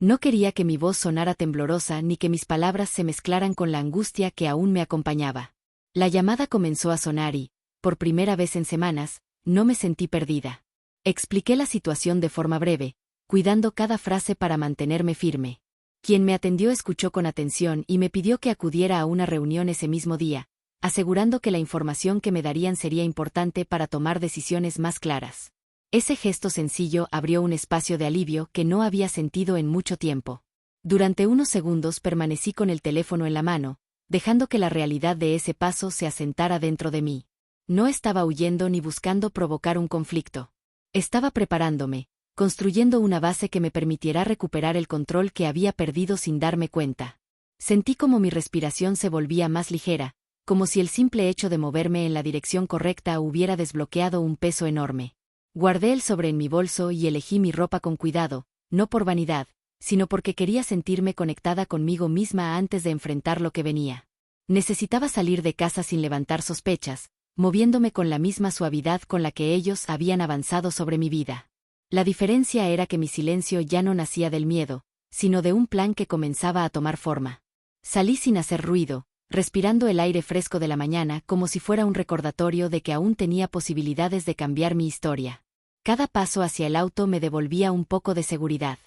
No quería que mi voz sonara temblorosa ni que mis palabras se mezclaran con la angustia que aún me acompañaba. La llamada comenzó a sonar y, por primera vez en semanas, no me sentí perdida. Expliqué la situación de forma breve, cuidando cada frase para mantenerme firme. Quien me atendió escuchó con atención y me pidió que acudiera a una reunión ese mismo día, asegurando que la información que me darían sería importante para tomar decisiones más claras. Ese gesto sencillo abrió un espacio de alivio que no había sentido en mucho tiempo. Durante unos segundos permanecí con el teléfono en la mano, dejando que la realidad de ese paso se asentara dentro de mí. No estaba huyendo ni buscando provocar un conflicto. Estaba preparándome, construyendo una base que me permitiera recuperar el control que había perdido sin darme cuenta. Sentí como mi respiración se volvía más ligera, como si el simple hecho de moverme en la dirección correcta hubiera desbloqueado un peso enorme. Guardé el sobre en mi bolso y elegí mi ropa con cuidado, no por vanidad, sino porque quería sentirme conectada conmigo misma antes de enfrentar lo que venía. Necesitaba salir de casa sin levantar sospechas, moviéndome con la misma suavidad con la que ellos habían avanzado sobre mi vida. La diferencia era que mi silencio ya no nacía del miedo, sino de un plan que comenzaba a tomar forma. Salí sin hacer ruido, respirando el aire fresco de la mañana como si fuera un recordatorio de que aún tenía posibilidades de cambiar mi historia. Cada paso hacia el auto me devolvía un poco de seguridad.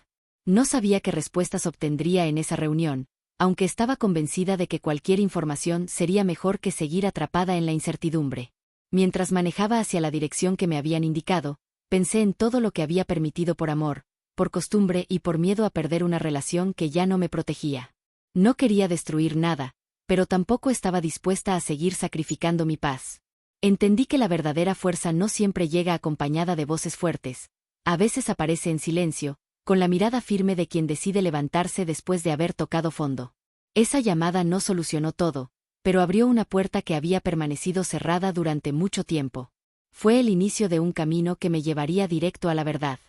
No sabía qué respuestas obtendría en esa reunión, aunque estaba convencida de que cualquier información sería mejor que seguir atrapada en la incertidumbre. Mientras manejaba hacia la dirección que me habían indicado, pensé en todo lo que había permitido por amor, por costumbre y por miedo a perder una relación que ya no me protegía. No quería destruir nada, pero tampoco estaba dispuesta a seguir sacrificando mi paz. Entendí que la verdadera fuerza no siempre llega acompañada de voces fuertes, a veces aparece en silencio, con la mirada firme de quien decide levantarse después de haber tocado fondo. Esa llamada no solucionó todo, pero abrió una puerta que había permanecido cerrada durante mucho tiempo. Fue el inicio de un camino que me llevaría directo a la verdad.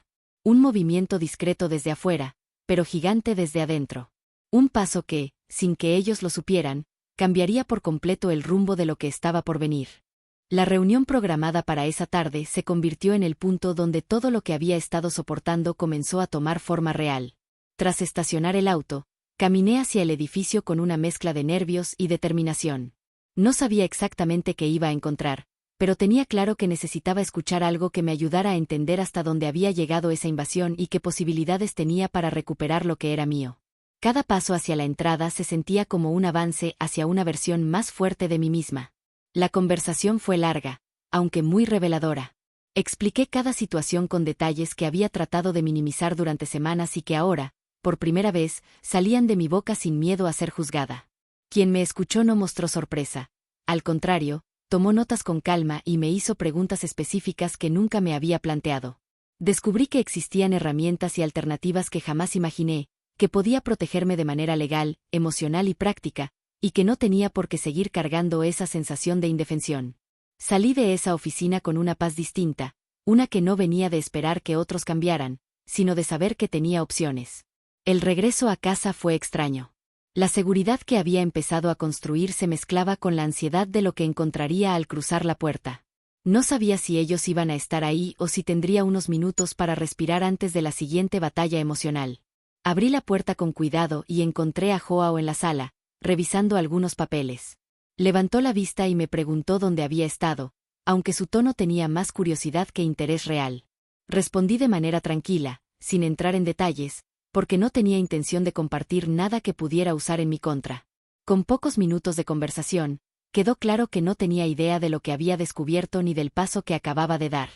Un movimiento discreto desde afuera, pero gigante desde adentro. Un paso que, sin que ellos lo supieran, cambiaría por completo el rumbo de lo que estaba por venir. La reunión programada para esa tarde se convirtió en el punto donde todo lo que había estado soportando comenzó a tomar forma real. Tras estacionar el auto, caminé hacia el edificio con una mezcla de nervios y determinación. No sabía exactamente qué iba a encontrar, pero tenía claro que necesitaba escuchar algo que me ayudara a entender hasta dónde había llegado esa invasión y qué posibilidades tenía para recuperar lo que era mío. Cada paso hacia la entrada se sentía como un avance hacia una versión más fuerte de mí misma. La conversación fue larga, aunque muy reveladora. Expliqué cada situación con detalles que había tratado de minimizar durante semanas y que ahora, por primera vez, salían de mi boca sin miedo a ser juzgada. Quien me escuchó no mostró sorpresa. Al contrario, tomó notas con calma y me hizo preguntas específicas que nunca me había planteado. Descubrí que existían herramientas y alternativas que jamás imaginé, que podía protegerme de manera legal, emocional y práctica, y que no tenía por qué seguir cargando esa sensación de indefensión. Salí de esa oficina con una paz distinta, una que no venía de esperar que otros cambiaran, sino de saber que tenía opciones. El regreso a casa fue extraño. La seguridad que había empezado a construir se mezclaba con la ansiedad de lo que encontraría al cruzar la puerta. No sabía si ellos iban a estar ahí o si tendría unos minutos para respirar antes de la siguiente batalla emocional. Abrí la puerta con cuidado y encontré a Joao en la sala, revisando algunos papeles. Levantó la vista y me preguntó dónde había estado, aunque su tono tenía más curiosidad que interés real. Respondí de manera tranquila, sin entrar en detalles, porque no tenía intención de compartir nada que pudiera usar en mi contra. Con pocos minutos de conversación, quedó claro que no tenía idea de lo que había descubierto ni del paso que acababa de dar.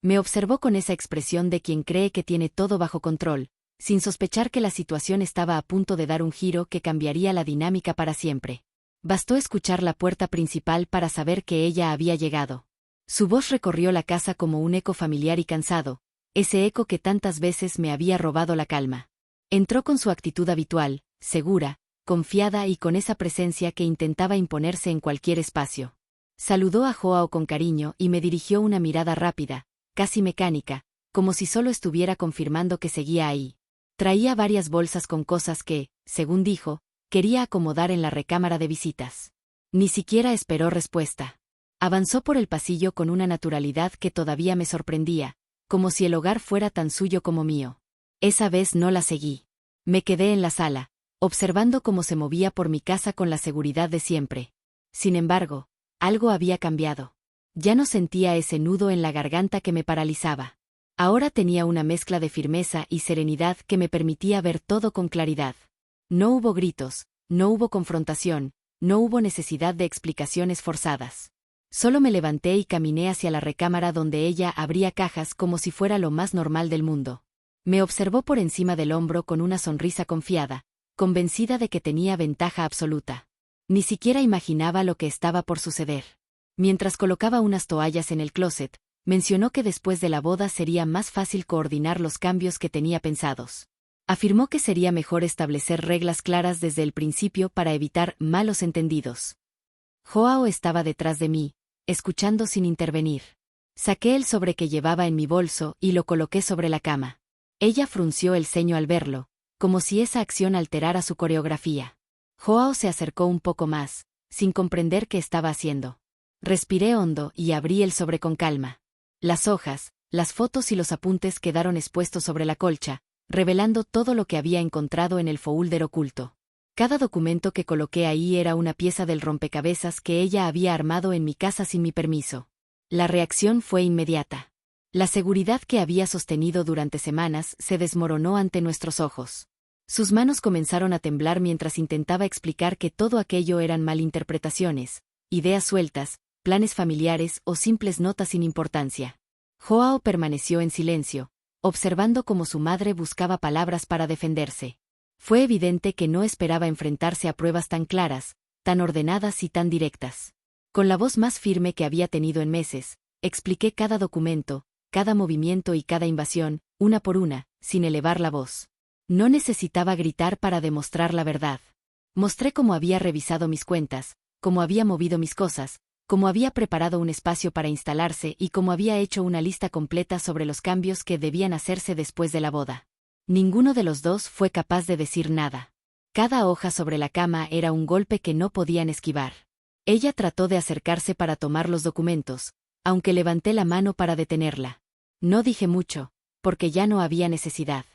Me observó con esa expresión de quien cree que tiene todo bajo control, sin sospechar que la situación estaba a punto de dar un giro que cambiaría la dinámica para siempre. Bastó escuchar la puerta principal para saber que ella había llegado. Su voz recorrió la casa como un eco familiar y cansado, ese eco que tantas veces me había robado la calma. Entró con su actitud habitual, segura, confiada y con esa presencia que intentaba imponerse en cualquier espacio. Saludó a Joao con cariño y me dirigió una mirada rápida, casi mecánica, como si solo estuviera confirmando que seguía ahí. Traía varias bolsas con cosas que, según dijo, quería acomodar en la recámara de visitas. Ni siquiera esperó respuesta. Avanzó por el pasillo con una naturalidad que todavía me sorprendía, como si el hogar fuera tan suyo como mío. Esa vez no la seguí. Me quedé en la sala, observando cómo se movía por mi casa con la seguridad de siempre. Sin embargo, algo había cambiado. Ya no sentía ese nudo en la garganta que me paralizaba. Ahora tenía una mezcla de firmeza y serenidad que me permitía ver todo con claridad. No hubo gritos, no hubo confrontación, no hubo necesidad de explicaciones forzadas. Solo me levanté y caminé hacia la recámara donde ella abría cajas como si fuera lo más normal del mundo. Me observó por encima del hombro con una sonrisa confiada, convencida de que tenía ventaja absoluta. Ni siquiera imaginaba lo que estaba por suceder. Mientras colocaba unas toallas en el closet, mencionó que después de la boda sería más fácil coordinar los cambios que tenía pensados. Afirmó que sería mejor establecer reglas claras desde el principio para evitar malos entendidos. Joao estaba detrás de mí, escuchando sin intervenir. Saqué el sobre que llevaba en mi bolso y lo coloqué sobre la cama. Ella frunció el ceño al verlo, como si esa acción alterara su coreografía. Joao se acercó un poco más, sin comprender qué estaba haciendo. Respiré hondo y abrí el sobre con calma. Las hojas, las fotos y los apuntes quedaron expuestos sobre la colcha, revelando todo lo que había encontrado en el folder oculto. Cada documento que coloqué ahí era una pieza del rompecabezas que ella había armado en mi casa sin mi permiso. La reacción fue inmediata. La seguridad que había sostenido durante semanas se desmoronó ante nuestros ojos. Sus manos comenzaron a temblar mientras intentaba explicar que todo aquello eran malinterpretaciones, ideas sueltas, planes familiares o simples notas sin importancia. Joao permaneció en silencio, observando cómo su madre buscaba palabras para defenderse. Fue evidente que no esperaba enfrentarse a pruebas tan claras, tan ordenadas y tan directas. Con la voz más firme que había tenido en meses, expliqué cada documento, cada movimiento y cada invasión, una por una, sin elevar la voz. No necesitaba gritar para demostrar la verdad. Mostré cómo había revisado mis cuentas, cómo había movido mis cosas, cómo había preparado un espacio para instalarse y cómo había hecho una lista completa sobre los cambios que debían hacerse después de la boda. Ninguno de los dos fue capaz de decir nada. Cada hoja sobre la cama era un golpe que no podían esquivar. Ella trató de acercarse para tomar los documentos, aunque levanté la mano para detenerla. No dije mucho, porque ya no había necesidad.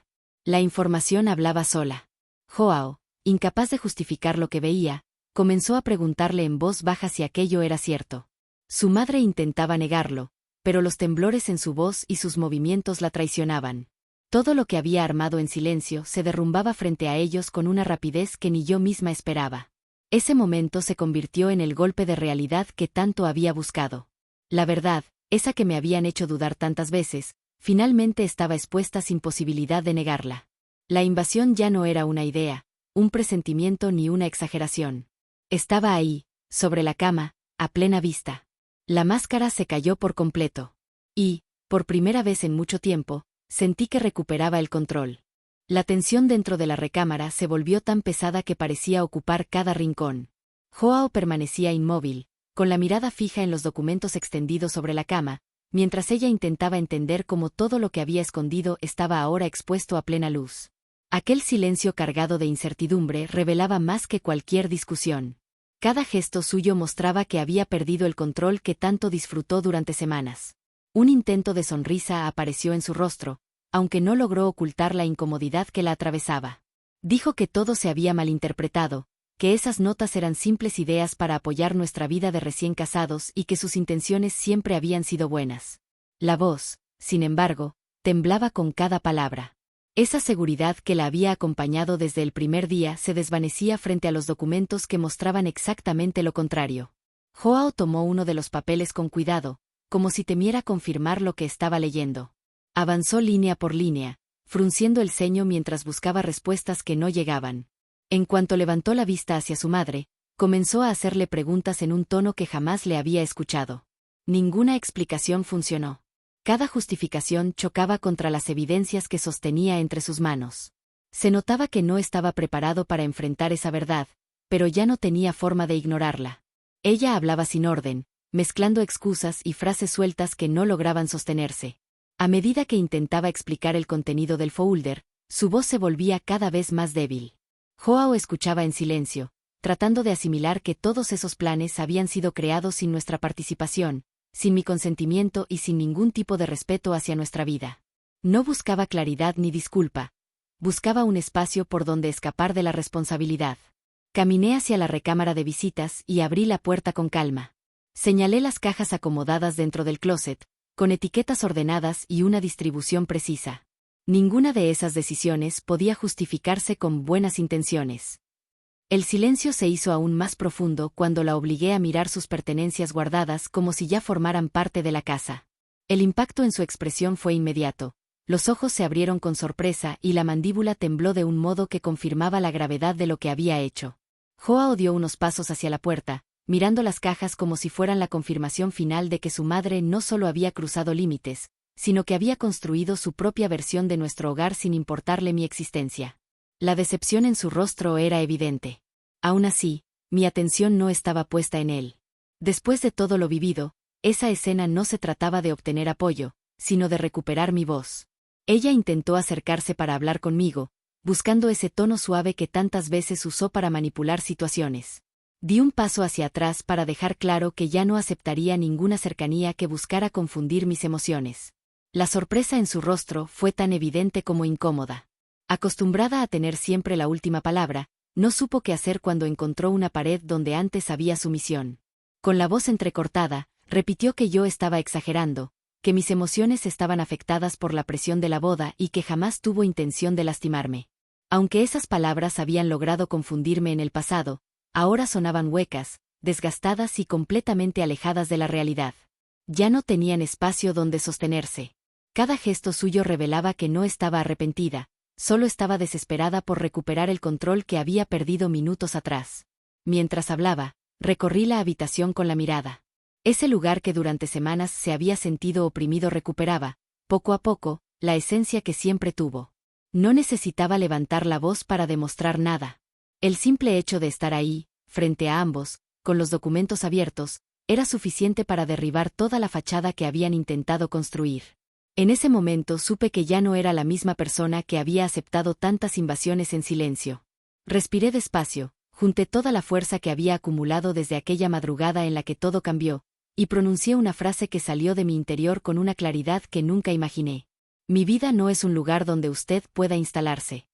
La información hablaba sola. Joao, incapaz de justificar lo que veía, comenzó a preguntarle en voz baja si aquello era cierto. Su madre intentaba negarlo, pero los temblores en su voz y sus movimientos la traicionaban. Todo lo que había armado en silencio se derrumbaba frente a ellos con una rapidez que ni yo misma esperaba. Ese momento se convirtió en el golpe de realidad que tanto había buscado. La verdad, esa que me habían hecho dudar tantas veces, finalmente estaba expuesta sin posibilidad de negarla. La invasión ya no era una idea, un presentimiento ni una exageración. Estaba ahí, sobre la cama, a plena vista. La máscara se cayó por completo. Y, por primera vez en mucho tiempo, sentí que recuperaba el control. La tensión dentro de la recámara se volvió tan pesada que parecía ocupar cada rincón. Joao permanecía inmóvil, con la mirada fija en los documentos extendidos sobre la cama, mientras ella intentaba entender cómo todo lo que había escondido estaba ahora expuesto a plena luz. Aquel silencio cargado de incertidumbre revelaba más que cualquier discusión. Cada gesto suyo mostraba que había perdido el control que tanto disfrutó durante semanas. Un intento de sonrisa apareció en su rostro, aunque no logró ocultar la incomodidad que la atravesaba. Dijo que todo se había malinterpretado, que esas notas eran simples ideas para apoyar nuestra vida de recién casados y que sus intenciones siempre habían sido buenas. La voz, sin embargo, temblaba con cada palabra. Esa seguridad que la había acompañado desde el primer día se desvanecía frente a los documentos que mostraban exactamente lo contrario. Joao tomó uno de los papeles con cuidado, como si temiera confirmar lo que estaba leyendo. Avanzó línea por línea, frunciendo el ceño mientras buscaba respuestas que no llegaban. En cuanto levantó la vista hacia su madre, comenzó a hacerle preguntas en un tono que jamás le había escuchado. Ninguna explicación funcionó. Cada justificación chocaba contra las evidencias que sostenía entre sus manos. Se notaba que no estaba preparado para enfrentar esa verdad, pero ya no tenía forma de ignorarla. Ella hablaba sin orden, mezclando excusas y frases sueltas que no lograban sostenerse. A medida que intentaba explicar el contenido del folder, su voz se volvía cada vez más débil. Joao escuchaba en silencio, tratando de asimilar que todos esos planes habían sido creados sin nuestra participación, sin mi consentimiento y sin ningún tipo de respeto hacia nuestra vida. No buscaba claridad ni disculpa. Buscaba un espacio por donde escapar de la responsabilidad. Caminé hacia la recámara de visitas y abrí la puerta con calma. Señalé las cajas acomodadas dentro del closet, con etiquetas ordenadas y una distribución precisa. Ninguna de esas decisiones podía justificarse con buenas intenciones. El silencio se hizo aún más profundo cuando la obligué a mirar sus pertenencias guardadas como si ya formaran parte de la casa. El impacto en su expresión fue inmediato. Los ojos se abrieron con sorpresa y la mandíbula tembló de un modo que confirmaba la gravedad de lo que había hecho. Joao dio unos pasos hacia la puerta, mirando las cajas como si fueran la confirmación final de que su madre no solo había cruzado límites, sino que había construido su propia versión de nuestro hogar sin importarle mi existencia. La decepción en su rostro era evidente. Aún así, mi atención no estaba puesta en él. Después de todo lo vivido, esa escena no se trataba de obtener apoyo, sino de recuperar mi voz. Ella intentó acercarse para hablar conmigo, buscando ese tono suave que tantas veces usó para manipular situaciones. Di un paso hacia atrás para dejar claro que ya no aceptaría ninguna cercanía que buscara confundir mis emociones. La sorpresa en su rostro fue tan evidente como incómoda. Acostumbrada a tener siempre la última palabra, no supo qué hacer cuando encontró una pared donde antes había sumisión. Con la voz entrecortada, repitió que yo estaba exagerando, que mis emociones estaban afectadas por la presión de la boda y que jamás tuvo intención de lastimarme. Aunque esas palabras habían logrado confundirme en el pasado, ahora sonaban huecas, desgastadas y completamente alejadas de la realidad. Ya no tenían espacio donde sostenerse. Cada gesto suyo revelaba que no estaba arrepentida, solo estaba desesperada por recuperar el control que había perdido minutos atrás. Mientras hablaba, recorrí la habitación con la mirada. Ese lugar que durante semanas se había sentido oprimido recuperaba, poco a poco, la esencia que siempre tuvo. No necesitaba levantar la voz para demostrar nada. El simple hecho de estar ahí, frente a ambos, con los documentos abiertos, era suficiente para derribar toda la fachada que habían intentado construir. En ese momento supe que ya no era la misma persona que había aceptado tantas invasiones en silencio. Respiré despacio, junté toda la fuerza que había acumulado desde aquella madrugada en la que todo cambió, y pronuncié una frase que salió de mi interior con una claridad que nunca imaginé. Mi vida no es un lugar donde usted pueda instalarse.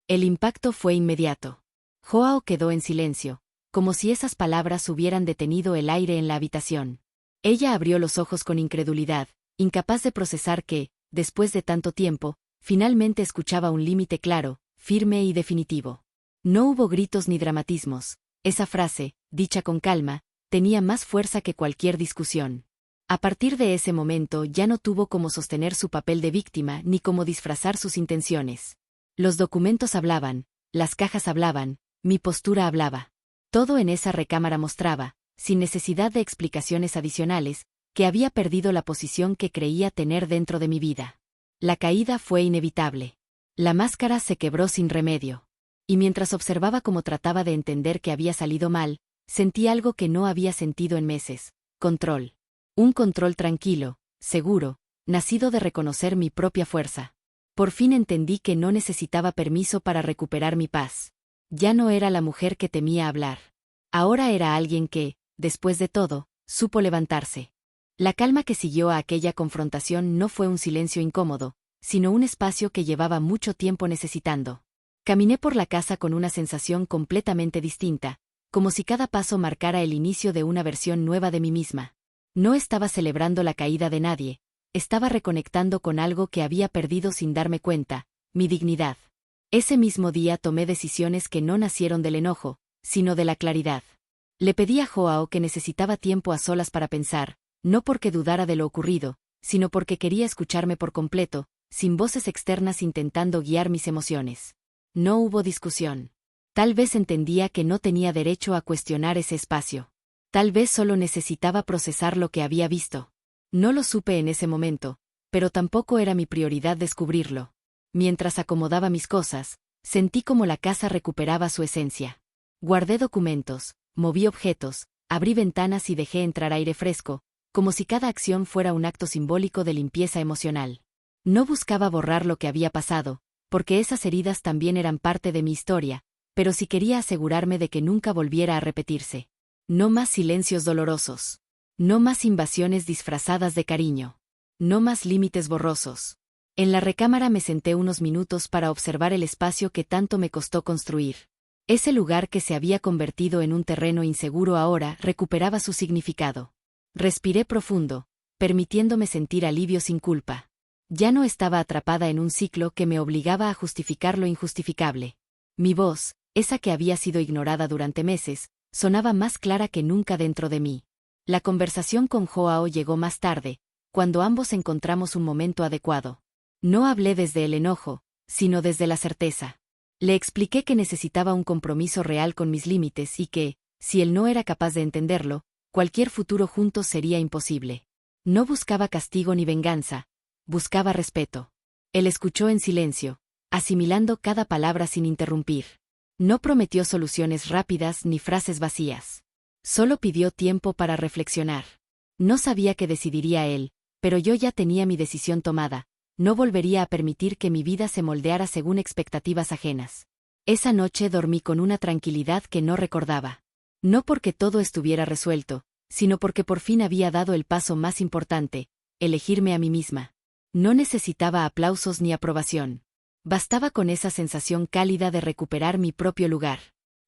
El impacto fue inmediato. Joao quedó en silencio, como si esas palabras hubieran detenido el aire en la habitación. Ella abrió los ojos con incredulidad, incapaz de procesar que, después de tanto tiempo, finalmente escuchaba un límite claro, firme y definitivo. No hubo gritos ni dramatismos. Esa frase, dicha con calma, tenía más fuerza que cualquier discusión. A partir de ese momento ya no tuvo cómo sostener su papel de víctima ni cómo disfrazar sus intenciones. Los documentos hablaban, las cajas hablaban, mi postura hablaba. Todo en esa recámara mostraba, sin necesidad de explicaciones adicionales, que había perdido la posición que creía tener dentro de mi vida. La caída fue inevitable. La máscara se quebró sin remedio. Y mientras observaba cómo trataba de entender que había salido mal, sentí algo que no había sentido en meses: control. Un control tranquilo, seguro, nacido de reconocer mi propia fuerza. Por fin entendí que no necesitaba permiso para recuperar mi paz. Ya no era la mujer que temía hablar. Ahora era alguien que, después de todo, supo levantarse. La calma que siguió a aquella confrontación no fue un silencio incómodo, sino un espacio que llevaba mucho tiempo necesitando. Caminé por la casa con una sensación completamente distinta, como si cada paso marcara el inicio de una versión nueva de mí misma. No estaba celebrando la caída de nadie, estaba reconectando con algo que había perdido sin darme cuenta: mi dignidad. Ese mismo día tomé decisiones que no nacieron del enojo, sino de la claridad. Le pedí a Joao que necesitaba tiempo a solas para pensar, no porque dudara de lo ocurrido, sino porque quería escucharme por completo, sin voces externas intentando guiar mis emociones. No hubo discusión. Tal vez entendía que no tenía derecho a cuestionar ese espacio. Tal vez solo necesitaba procesar lo que había visto. No lo supe en ese momento, pero tampoco era mi prioridad descubrirlo. Mientras acomodaba mis cosas, sentí como la casa recuperaba su esencia. Guardé documentos, moví objetos, abrí ventanas y dejé entrar aire fresco, como si cada acción fuera un acto simbólico de limpieza emocional. No buscaba borrar lo que había pasado, porque esas heridas también eran parte de mi historia, pero sí quería asegurarme de que nunca volviera a repetirse. No más silencios dolorosos. No más invasiones disfrazadas de cariño. No más límites borrosos. En la recámara me senté unos minutos para observar el espacio que tanto me costó construir. Ese lugar que se había convertido en un terreno inseguro ahora recuperaba su significado. Respiré profundo, permitiéndome sentir alivio sin culpa. Ya no estaba atrapada en un ciclo que me obligaba a justificar lo injustificable. Mi voz, esa que había sido ignorada durante meses, sonaba más clara que nunca dentro de mí. La conversación con Joao llegó más tarde, cuando ambos encontramos un momento adecuado. No hablé desde el enojo, sino desde la certeza. Le expliqué que necesitaba un compromiso real con mis límites y que, si él no era capaz de entenderlo, cualquier futuro juntos sería imposible. No buscaba castigo ni venganza, buscaba respeto. Él escuchó en silencio, asimilando cada palabra sin interrumpir. No prometió soluciones rápidas ni frases vacías. Solo pidió tiempo para reflexionar. No sabía qué decidiría él, pero yo ya tenía mi decisión tomada. No volvería a permitir que mi vida se moldeara según expectativas ajenas. Esa noche dormí con una tranquilidad que no recordaba. No porque todo estuviera resuelto, sino porque por fin había dado el paso más importante: elegirme a mí misma. No necesitaba aplausos ni aprobación. Bastaba con esa sensación cálida de recuperar mi propio lugar.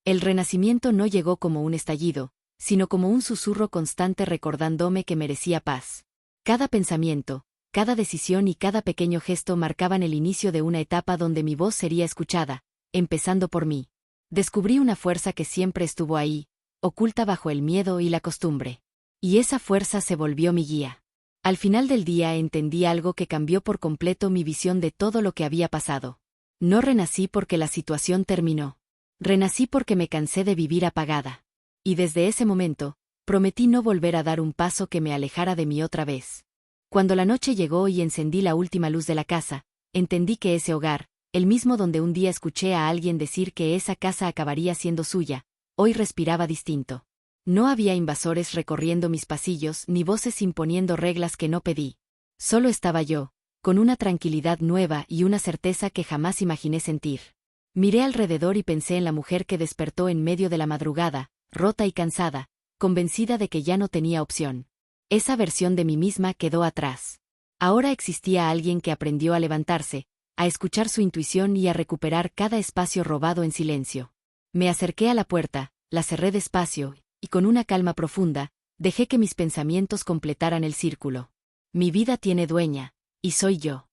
El renacimiento no llegó como un estallido, sino como un susurro constante recordándome que merecía paz. Cada pensamiento, cada decisión y cada pequeño gesto marcaban el inicio de una etapa donde mi voz sería escuchada, empezando por mí. Descubrí una fuerza que siempre estuvo ahí, oculta bajo el miedo y la costumbre. Y esa fuerza se volvió mi guía. Al final del día entendí algo que cambió por completo mi visión de todo lo que había pasado. No renací porque la situación terminó. Renací porque me cansé de vivir apagada. Y desde ese momento, prometí no volver a dar un paso que me alejara de mí otra vez. Cuando la noche llegó y encendí la última luz de la casa, entendí que ese hogar, el mismo donde un día escuché a alguien decir que esa casa acabaría siendo suya, hoy respiraba distinto. No había invasores recorriendo mis pasillos ni voces imponiendo reglas que no pedí. Solo estaba yo, con una tranquilidad nueva y una certeza que jamás imaginé sentir. Miré alrededor y pensé en la mujer que despertó en medio de la madrugada, rota y cansada, convencida de que ya no tenía opción. Esa versión de mí misma quedó atrás. Ahora existía alguien que aprendió a levantarse, a escuchar su intuición y a recuperar cada espacio robado en silencio. Me acerqué a la puerta, la cerré despacio, y con una calma profunda, dejé que mis pensamientos completaran el círculo. Mi vida tiene dueña, y soy yo.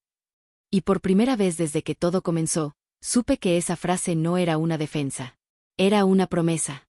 Y por primera vez desde que todo comenzó, supe que esa frase no era una defensa. Era una promesa.